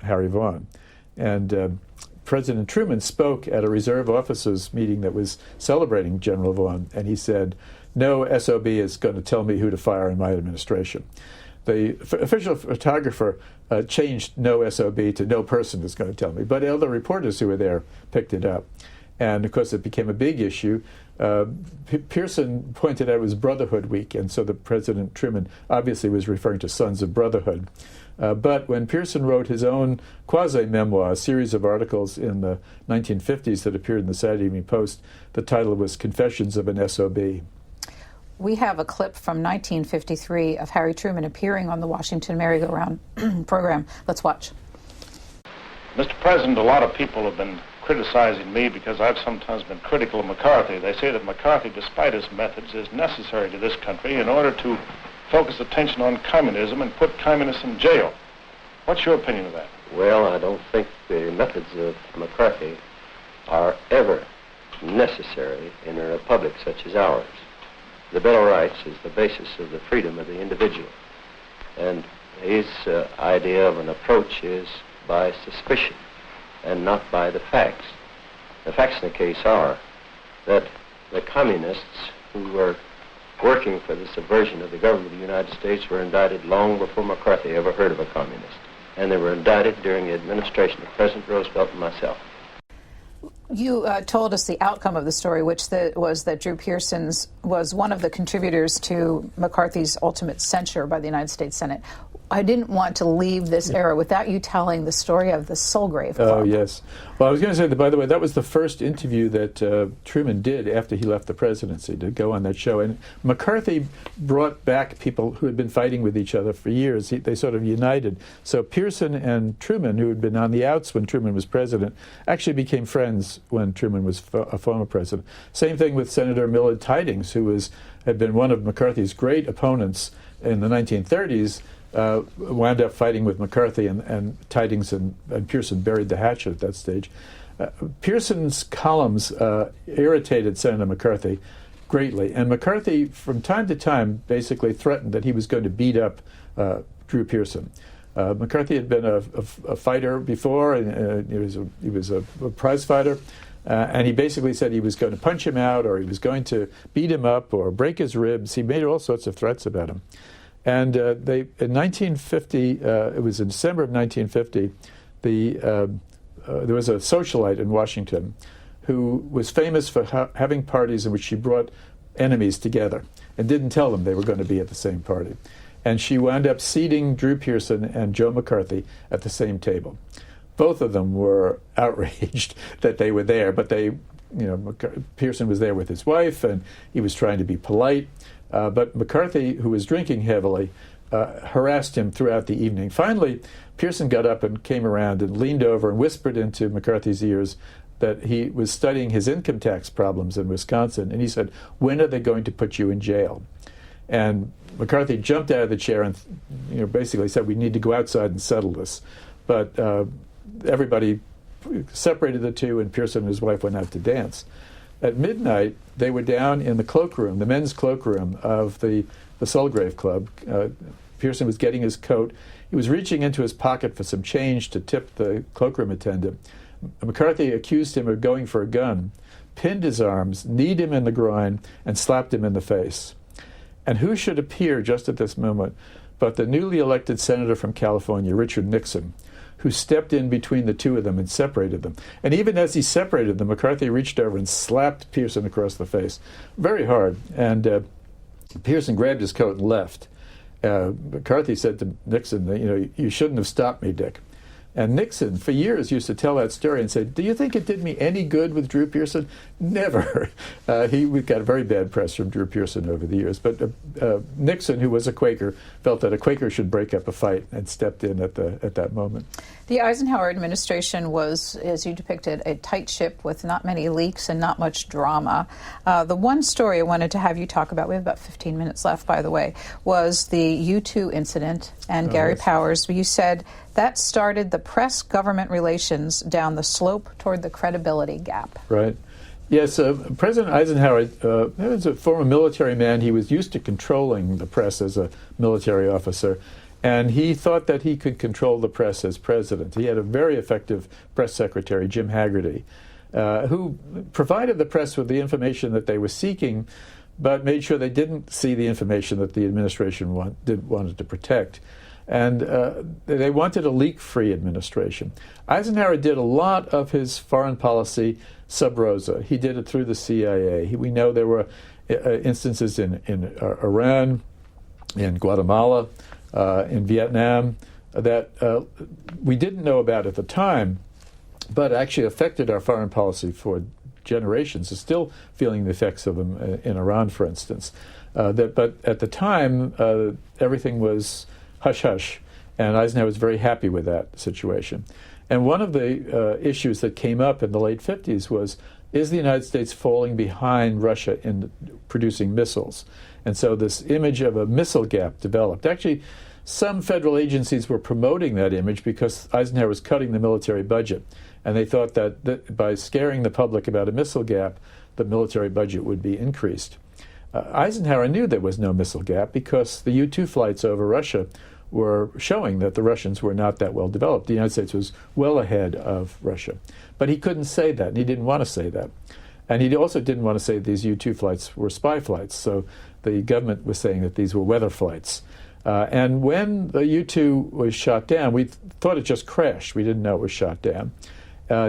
[SPEAKER 4] Harry Vaughan. And President Truman spoke at a reserve officers meeting that was celebrating General Vaughan, and he said, no SOB is going to tell me who to fire in my administration. The official photographer changed no SOB to no person is going to tell me, but other reporters who were there picked it up. And, of course, it became a big issue. Pearson pointed out it was Brotherhood Week, and so the President Truman obviously was referring to Sons of Brotherhood. But when Pearson wrote his own quasi-memoir, a series of articles in the 1950s that appeared in the Saturday Evening Post, the title was Confessions of an SOB.
[SPEAKER 1] We have a clip from 1953 of Harry Truman appearing on the Washington Merry-Go-Round program. Let's watch.
[SPEAKER 5] Mr. President, a lot of people have been criticizing me because I've sometimes been critical of McCarthy. They say that McCarthy, despite his methods, is necessary to this country in order to focus attention on communism and put communists in jail. What's your opinion of that?
[SPEAKER 6] Well, I don't think the methods of McCarthy are ever necessary in a republic such as ours. The Bill of Rights is the basis of the freedom of the individual. And his idea of an approach is by suspicion and not by the facts. The facts in the case are that the communists who were working for the subversion of the government of the United States were indicted long before McCarthy ever heard of a communist. And they were indicted during the administration of President Roosevelt and myself.
[SPEAKER 1] You told us the outcome of the story, which was that Drew Pearson was one of the contributors to McCarthy's ultimate censure by the United States Senate. I didn't want to leave this era without you telling the story of the Soulgrave Club.
[SPEAKER 4] Oh, yes. Well, I was going to say that, by the way, that was the first interview that Truman did after he left the presidency, to go on that show. And McCarthy brought back people who had been fighting with each other for years. They sort of united. So Pearson and Truman, who had been on the outs when Truman was president, actually became friends when Truman was a former president. Same thing with Senator Millard Tydings, who had been one of McCarthy's great opponents in the 1930s, wound up fighting with McCarthy, and Tydings and Pearson buried the hatchet at that stage. Pearson's columns irritated Senator McCarthy greatly, and McCarthy, from time to time, basically threatened that he was going to beat up Drew Pearson. McCarthy had been a fighter before, and he was a prize fighter, and he basically said he was going to punch him out, or he was going to beat him up, or break his ribs. He made all sorts of threats about him. And in 1950, it was in December of 1950, there was a socialite in Washington who was famous for having parties in which she brought enemies together and didn't tell them they were going to be at the same party. And she wound up seating Drew Pearson and Joe McCarthy at the same table. Both of them were outraged that they were there, but Pearson was there with his wife, and he was trying to be polite. But McCarthy, who was drinking heavily, harassed him throughout the evening. Finally, Pearson got up and came around and leaned over and whispered into McCarthy's ears that he was studying his income tax problems in Wisconsin. And he said, "When are they going to put you in jail?" And McCarthy jumped out of the chair and basically said, "We need to go outside and settle this." But everybody separated the two, and Pearson and his wife went out to dance. At midnight, they were down in the cloakroom, the men's cloakroom of the Soulgrave Club. Pearson was getting his coat. He was reaching into his pocket for some change to tip the cloakroom attendant. McCarthy accused him of going for a gun, pinned his arms, kneed him in the groin, and slapped him in the face. And who should appear just at this moment but the newly elected senator from California, Richard Nixon, who stepped in between the two of them and separated them. And even as he separated them, McCarthy reached over and slapped Pearson across the face, very hard. And Pearson grabbed his coat and left. McCarthy said to Nixon, "You shouldn't have stopped me, Dick." And Nixon, for years, used to tell that story and say, "Do you think it did me any good with Drew Pearson?" Never. We got very bad press from Drew Pearson over the years. But Nixon, who was a Quaker, felt that a Quaker should break up a fight and stepped in at that moment.
[SPEAKER 1] The Eisenhower administration was, as you depicted, a tight ship with not many leaks and not much drama. The one story I wanted to have you talk about, we have about 15 minutes left, by the way, was the U-2 incident and Gary Powers. You said that started the press-government relations down the slope toward the credibility gap.
[SPEAKER 4] Right. Yes, President Eisenhower was a former military man. He was used to controlling the press as a military officer, and he thought that he could control the press as president. He had a very effective press secretary, Jim Haggerty, who provided the press with the information that they were seeking, but made sure they didn't see the information that the administration wanted to protect. And they wanted a leak-free administration. Eisenhower did a lot of his foreign policy sub rosa. He did it through the CIA. We know there were instances in Iran, in Guatemala, in Vietnam, that we didn't know about at the time, but actually affected our foreign policy for generations. We're still feeling the effects of them in Iran, for instance. But at the time, everything was hush-hush, and Eisenhower was very happy with that situation. And one of the issues that came up in the late 50s was, is the United States falling behind Russia in producing missiles? And so this image of a missile gap developed. Actually, some federal agencies were promoting that image because Eisenhower was cutting the military budget. And they thought that by scaring the public about a missile gap, the military budget would be increased. Eisenhower knew there was no missile gap because the U-2 flights over Russia were showing that the Russians were not that well developed. The United States was well ahead of Russia. But he couldn't say that, and he didn't want to say that. And he also didn't want to say that these U-2 flights were spy flights. So the government was saying that these were weather flights. And when the U-2 was shot down, we thought it just crashed. We didn't know it was shot down.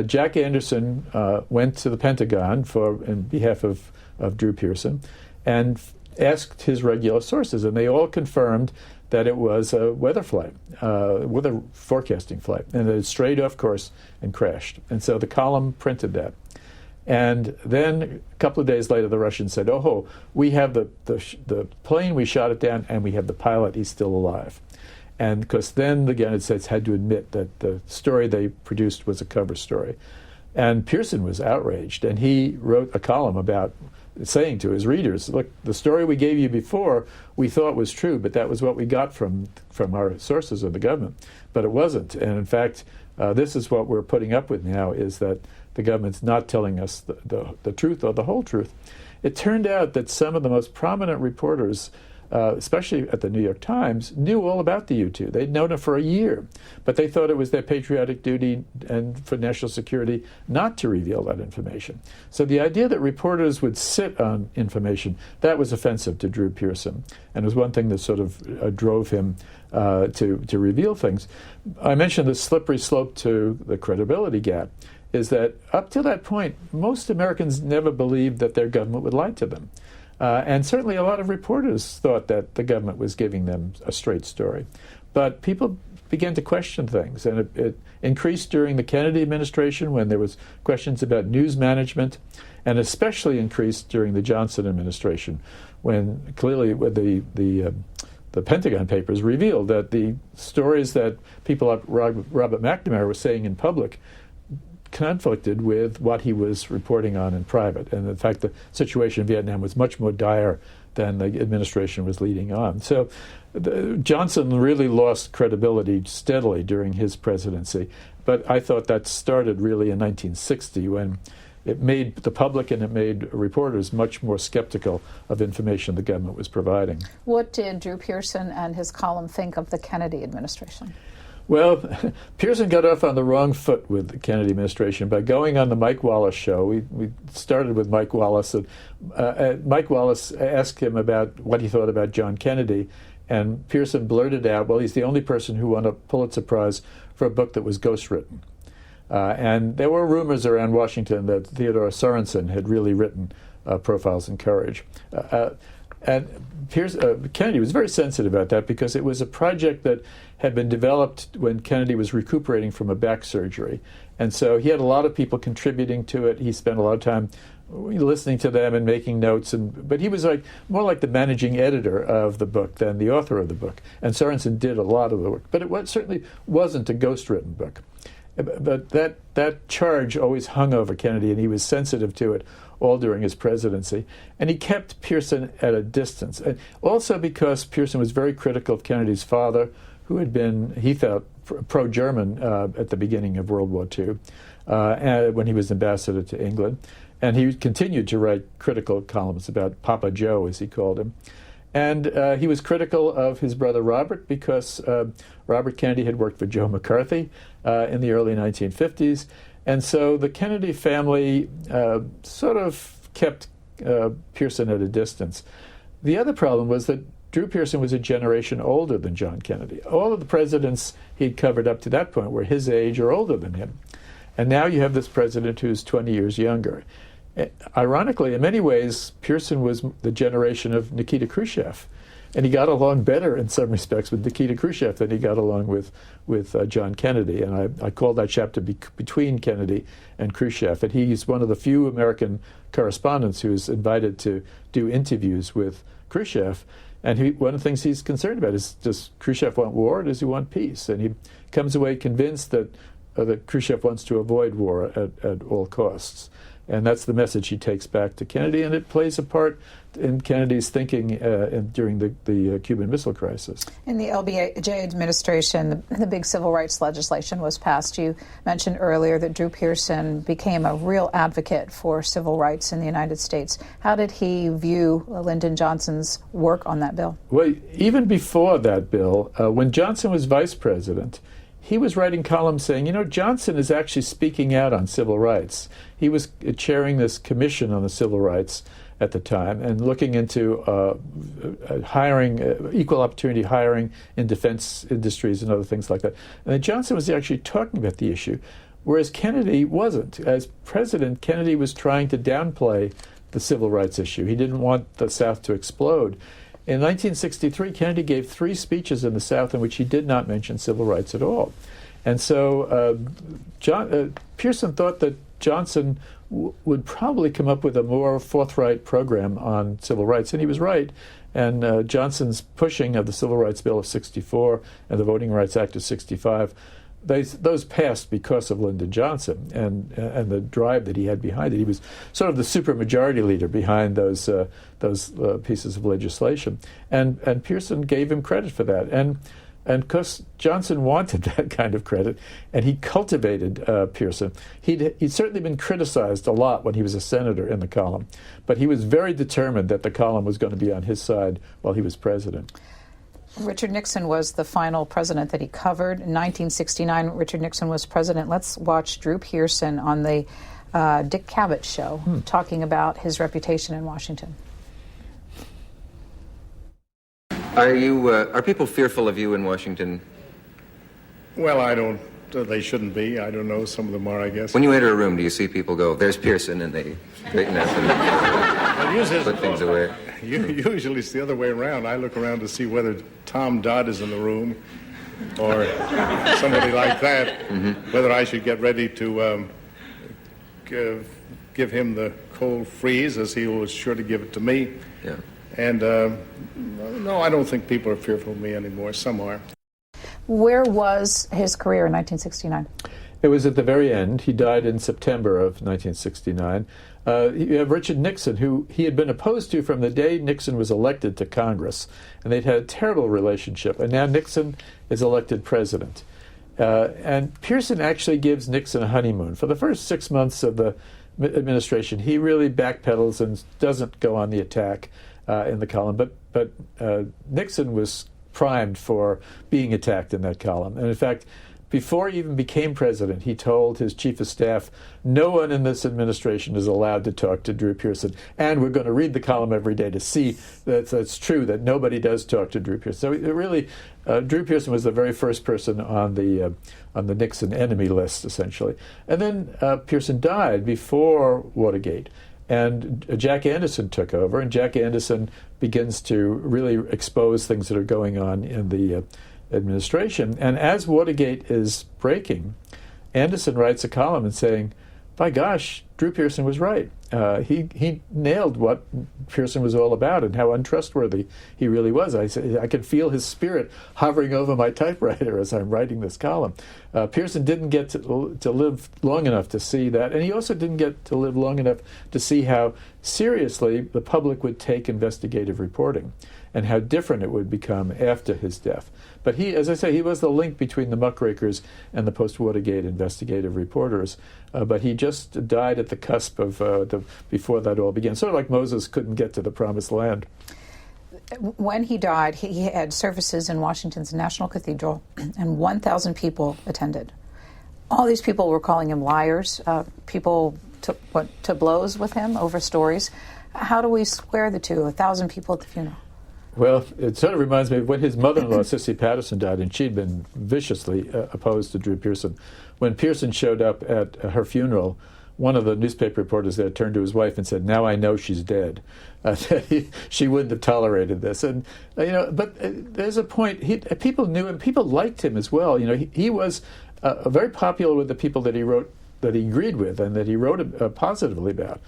[SPEAKER 4] Jack Anderson went to the Pentagon in behalf of Drew Pearson and asked his regular sources, and they all confirmed that it was a weather flight, weather forecasting flight, and that it strayed off course and crashed. And so the column printed that. And then a couple of days later, the Russians said, oh, we have the plane, we shot it down, and we have the pilot, he's still alive. And because then the United States had to admit that the story they produced was a cover story. And Pearson was outraged, and he wrote a column about saying to his readers, look, the story we gave you before we thought was true, but that was what we got from our sources of the government. But it wasn't. And in fact, this is what we're putting up with now, is that the government's not telling us the truth or the whole truth. It turned out that some of the most prominent reporters, especially at the New York Times, knew all about the U-2. They'd known it for a year, but they thought it was their patriotic duty and for national security not to reveal that information. So the idea that reporters would sit on information, that was offensive to Drew Pearson, and it was one thing that sort of drove him to reveal things. I mentioned the slippery slope to the credibility gap, is that up to that point, most Americans never believed that their government would lie to them. And certainly a lot of reporters thought that the government was giving them a straight story. But people began to question things, and it increased during the Kennedy administration when there was questions about news management, and especially increased during the Johnson administration when clearly the Pentagon Papers revealed that the stories that people like Robert McNamara were saying in public conflicted with what he was reporting on in private. And in fact, the situation in Vietnam was much more dire than the administration was leading on. So Johnson really lost credibility steadily during his presidency. But I thought that started really in 1960 when it made the public and it made reporters much more skeptical of information the government was providing.
[SPEAKER 1] What did Drew Pearson and his column think of the Kennedy administration?
[SPEAKER 4] Well, Pearson got off on the wrong foot with the Kennedy administration by going on the Mike Wallace show. We started with Mike Wallace, and Mike Wallace asked him about what he thought about John Kennedy, and Pearson blurted out, well, he's the only person who won a Pulitzer Prize for a book that was ghostwritten. And there were rumors around Washington that Theodore Sorensen had really written Profiles in Courage. And Kennedy was very sensitive about that because it was a project that had been developed when Kennedy was recuperating from a back surgery. And so he had a lot of people contributing to it. He spent a lot of time listening to them and making notes. But he was more like the managing editor of the book than the author of the book. And Sorensen did a lot of the work. But it certainly wasn't a ghostwritten book. But that charge always hung over Kennedy, and he was sensitive to it all during his presidency. And he kept Pearson at a distance. And also because Pearson was very critical of Kennedy's father, who had been, he felt, pro-German at the beginning of World War II, when he was ambassador to England. And he continued to write critical columns about Papa Joe, as he called him. And he was critical of his brother Robert because Robert Kennedy had worked for Joe McCarthy in the early 1950s. And so the Kennedy family sort of kept Pearson at a distance. The other problem was that Drew Pearson was a generation older than John Kennedy. All of the presidents he'd covered up to that point were his age or older than him. And now you have this president who's 20 years younger. Ironically, in many ways, Pearson was the generation of Nikita Khrushchev. And he got along better in some respects with Nikita Khrushchev than he got along with John Kennedy. And I call that chapter between Kennedy and Khrushchev. And he's one of the few American correspondents who's invited to do interviews with Khrushchev. And one of the things he's concerned about is, does Khrushchev want war or does he want peace? And he comes away convinced that Khrushchev wants to avoid war at all costs. And that's the message he takes back to Kennedy, and it plays a part in Kennedy's thinking during the Cuban Missile Crisis.
[SPEAKER 1] In the LBJ administration, the big civil rights legislation was passed. You mentioned earlier that Drew Pearson became a real advocate for civil rights in the United States. How did he view Lyndon Johnson's work on that bill?
[SPEAKER 4] Well, even before that bill, when Johnson was vice president, he was writing columns saying, you know, Johnson is actually speaking out on civil rights. He was chairing this commission on the civil rights at the time and looking into hiring, equal opportunity hiring in defense industries and other things like that. And then Johnson was actually talking about the issue, whereas Kennedy wasn't. As president, Kennedy was trying to downplay the civil rights issue. He didn't want the South to explode. In 1963, Kennedy gave 3 speeches in the South in which he did not mention civil rights at all. And so Pearson thought that Johnson would probably come up with a more forthright program on civil rights, and he was right. And Johnson's pushing of the Civil Rights Bill of 64 and the Voting Rights Act of 65, those passed because of Lyndon Johnson and the drive that he had behind it. He was sort of the supermajority leader behind those pieces of legislation, and Pearson gave him credit for that. And because Johnson wanted that kind of credit, and he cultivated Pearson. He'd certainly been criticized a lot when he was a senator in the column, but he was very determined that the column was going to be on his side while he was president.
[SPEAKER 1] Richard Nixon was the final president that he covered. In 1969, Richard Nixon was president. Let's watch Drew Pearson on the Dick Cavett show talking about his reputation in Washington.
[SPEAKER 7] Are people fearful of you in Washington?
[SPEAKER 8] Well, I don't. They shouldn't be. I don't know. Some of them are, I guess.
[SPEAKER 7] When you enter a room, do you see people go, "There's Pearson," and they straighten up and put things away?
[SPEAKER 8] Usually it's the other way around. I look around to see whether Tom Dodd is in the room or somebody like that, whether I should get ready to give him the cold freeze, as he was sure to give it to me.
[SPEAKER 7] Yeah.
[SPEAKER 8] And no, I don't think people are fearful of me anymore. Some are.
[SPEAKER 1] Where was his career in 1969?
[SPEAKER 4] It was at the very end. He died in September of 1969. You have Richard Nixon, who he had been opposed to from the day Nixon was elected to Congress, and they'd had a terrible relationship. And now Nixon is elected president. And Pearson actually gives Nixon a honeymoon. For the first 6 months of the administration, he really backpedals and doesn't go on the attack in the column. But Nixon was primed for being attacked in that column. And in fact, before he even became president, he told his chief of staff, no one in this administration is allowed to talk to Drew Pearson. And we're going to read the column every day to see that that's true, that nobody does talk to Drew Pearson. So it really, Drew Pearson was the very first person on the Nixon enemy list, essentially. And then Pearson died before Watergate. And Jack Anderson took over, and Jack Anderson begins to really expose things that are going on in the administration. And as Watergate is breaking, Anderson writes a column and saying, by gosh, Drew Pearson was right. He nailed what Pearson was all about and how untrustworthy he really was. I could feel his spirit hovering over my typewriter as I'm writing this column. Pearson didn't get to live long enough to see that, and he also didn't get to live long enough to see how seriously the public would take investigative reporting and how different it would become after his death. But he, as I say, he was the link between the muckrakers and the post-Watergate investigative reporters. But he just died at the cusp of before that all began. Sort of like Moses couldn't get to the Promised Land.
[SPEAKER 1] When he died, he had services in Washington's National Cathedral, and 1,000 people attended. All these people were calling him liars. People took to blows with him over stories. How do we square the two? 1,000 people at the funeral.
[SPEAKER 4] Well, it sort of reminds me of when his mother-in-law, Sissy Patterson, died, and she'd been viciously opposed to Drew Pearson. When Pearson showed up at her funeral, one of the newspaper reporters there turned to his wife and said, "Now I know she's dead." She wouldn't have tolerated this. And but there's a point. People knew him. People liked him as well. He was very popular with the people that he agreed with and that he wrote positively about.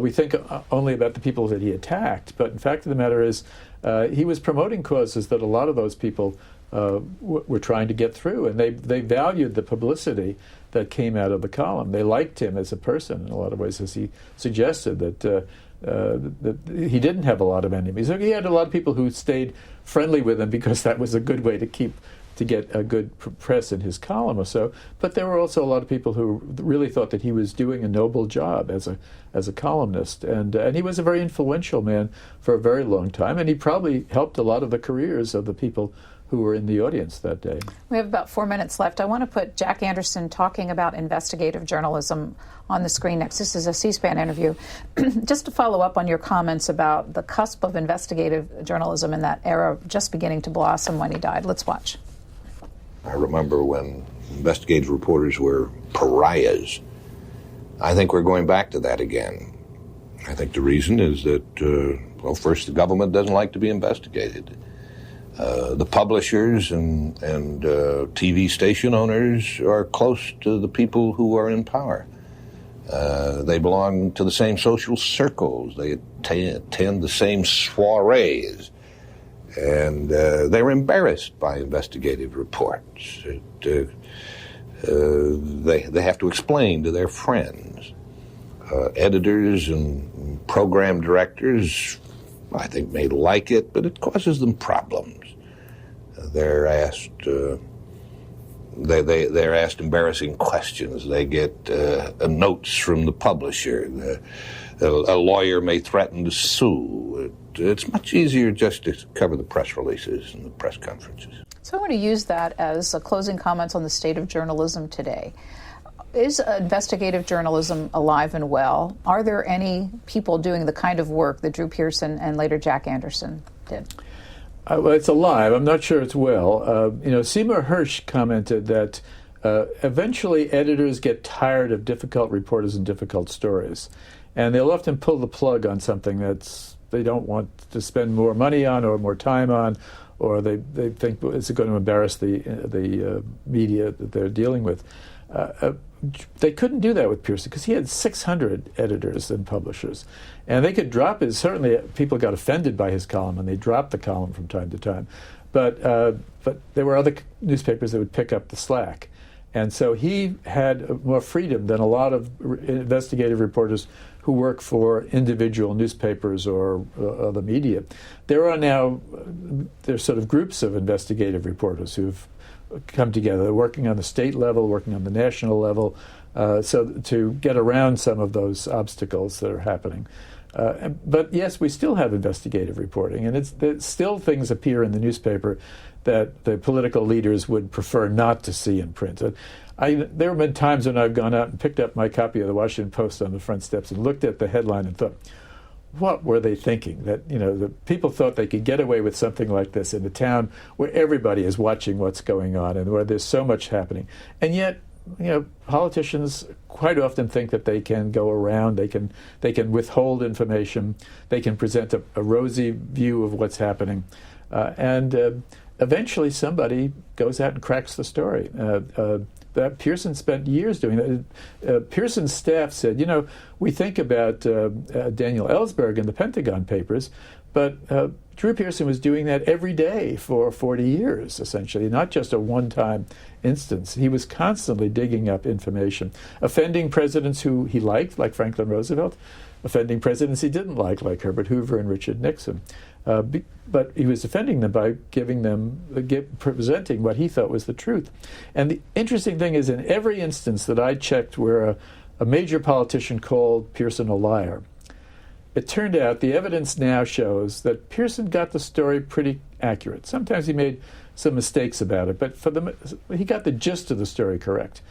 [SPEAKER 4] We think only about the people that he attacked, but in fact of the matter is he was promoting causes that a lot of those people were trying to get through, and they valued the publicity that came out of the column. They liked him as a person in a lot of ways, as he suggested that he didn't have a lot of enemies. He had a lot of people who stayed friendly with him because that was a good way to get a good press in his column or so. But there were also a lot of people who really thought that he was doing a noble job as a columnist, and he was a very influential man for a very long time, and he probably helped a lot of the careers of the people who were in the audience that day.
[SPEAKER 1] We have about 4 minutes left. I want to put Jack Anderson talking about investigative journalism on the screen next. This is a C-SPAN interview. Just to follow up on your comments about the cusp of investigative journalism in that era just beginning to blossom when he died. Let's watch.
[SPEAKER 9] I remember when investigative reporters were pariahs. I think we're going back to that again. I think the reason is that, first, the government doesn't like to be investigated. The publishers and TV station owners are close to the people who are in power. They belong to the same social circles. They attend the same soirees. And they're embarrassed by investigative reports. They have to explain to their friends. Editors and program directors, I think, may like it, but it causes them problems. They're asked they're asked embarrassing questions. They get notes from the publisher. A lawyer may threaten to sue. It's much easier just to cover the press releases and the press conferences.
[SPEAKER 1] So I want to use that as a closing comments on the state of journalism today. Is investigative journalism alive and well? Are there any people doing the kind of work that Drew Pearson and later Jack Anderson did?
[SPEAKER 4] Well, it's alive. I'm not sure it's well. Seymour Hersh commented that eventually editors get tired of difficult reporters and difficult stories, and they'll often pull the plug on something they don't want to spend more money on or more time on, or they think it's going to embarrass the media that they're dealing with. They couldn't do that with Pearson because he had 600 editors and publishers, and they could drop his. Certainly, people got offended by his column, and they dropped the column from time to time. But there were other newspapers that would pick up the slack, and so he had more freedom than a lot of investigative reporters who work for individual newspapers or other media. There's sort of groups of investigative reporters who've come together. They're working on the state level, working on the national level, so to get around some of those obstacles that are happening. But yes, we still have investigative reporting, and still things appear in the newspaper that the political leaders would prefer not to see in print. There have been times when I've gone out and picked up my copy of the Washington Post on the front steps and looked at the headline and thought, what were they thinking? That the people thought they could get away with something like this in a town where everybody is watching what's going on and where there's so much happening. And yet, politicians quite often think that they can go around, they can withhold information, they can present a rosy view of what's happening, and eventually somebody goes out and cracks the story. That Pearson spent years doing that. Pearson's staff said, we think about Daniel Ellsberg in the Pentagon Papers, but Drew Pearson was doing that every day for 40 years, essentially, not just a one-time instance. He was constantly digging up information, offending presidents who he liked, like Franklin Roosevelt, offending presidents he didn't like Herbert Hoover and Richard Nixon. But he was offending them by presenting what he thought was the truth. And the interesting thing is, in every instance that I checked where a major politician called Pearson a liar, it turned out the evidence now shows that Pearson got the story pretty accurate. Sometimes he made some mistakes about it, but he got the gist of the story correct.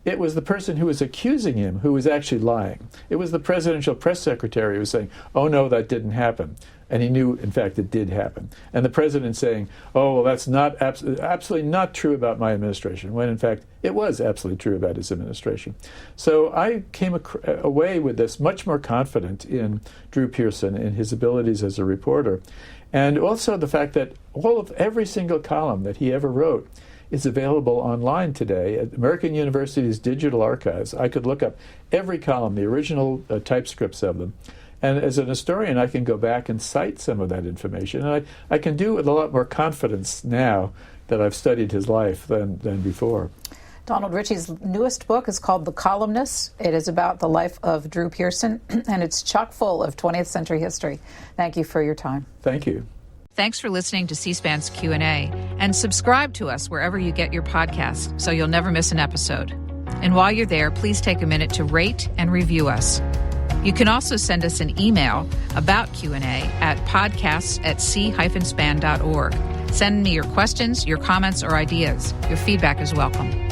[SPEAKER 4] It was the person who was accusing him who was actually lying. It was the presidential press secretary who was saying, oh, no, that didn't happen. And he knew, in fact, it did happen. And the president saying, oh, well, that's not absolutely not true about my administration, when, in fact, it was absolutely true about his administration. So I came away with this much more confident in Drew Pearson, in his abilities as a reporter, and also the fact that every single column that he ever wrote is available online today at American University's digital archives. I could look up every column, the original typescripts of them. And as an historian, I can go back and cite some of that information. And I can do it with a lot more confidence now that I've studied his life than before.
[SPEAKER 1] Donald Ritchie's newest book is called The Columnist. It is about the life of Drew Pearson, and it's chock full of 20th century history. Thank you for your time.
[SPEAKER 4] Thank you.
[SPEAKER 1] Thanks for listening to C-SPAN's Q&A, and subscribe to us wherever you get your podcasts so you'll never miss an episode. And while you're there, please take a minute to rate and review us. You can also send us an email about Q&A at podcasts@c-span.org. Send me your questions, your comments, or ideas. Your feedback is welcome.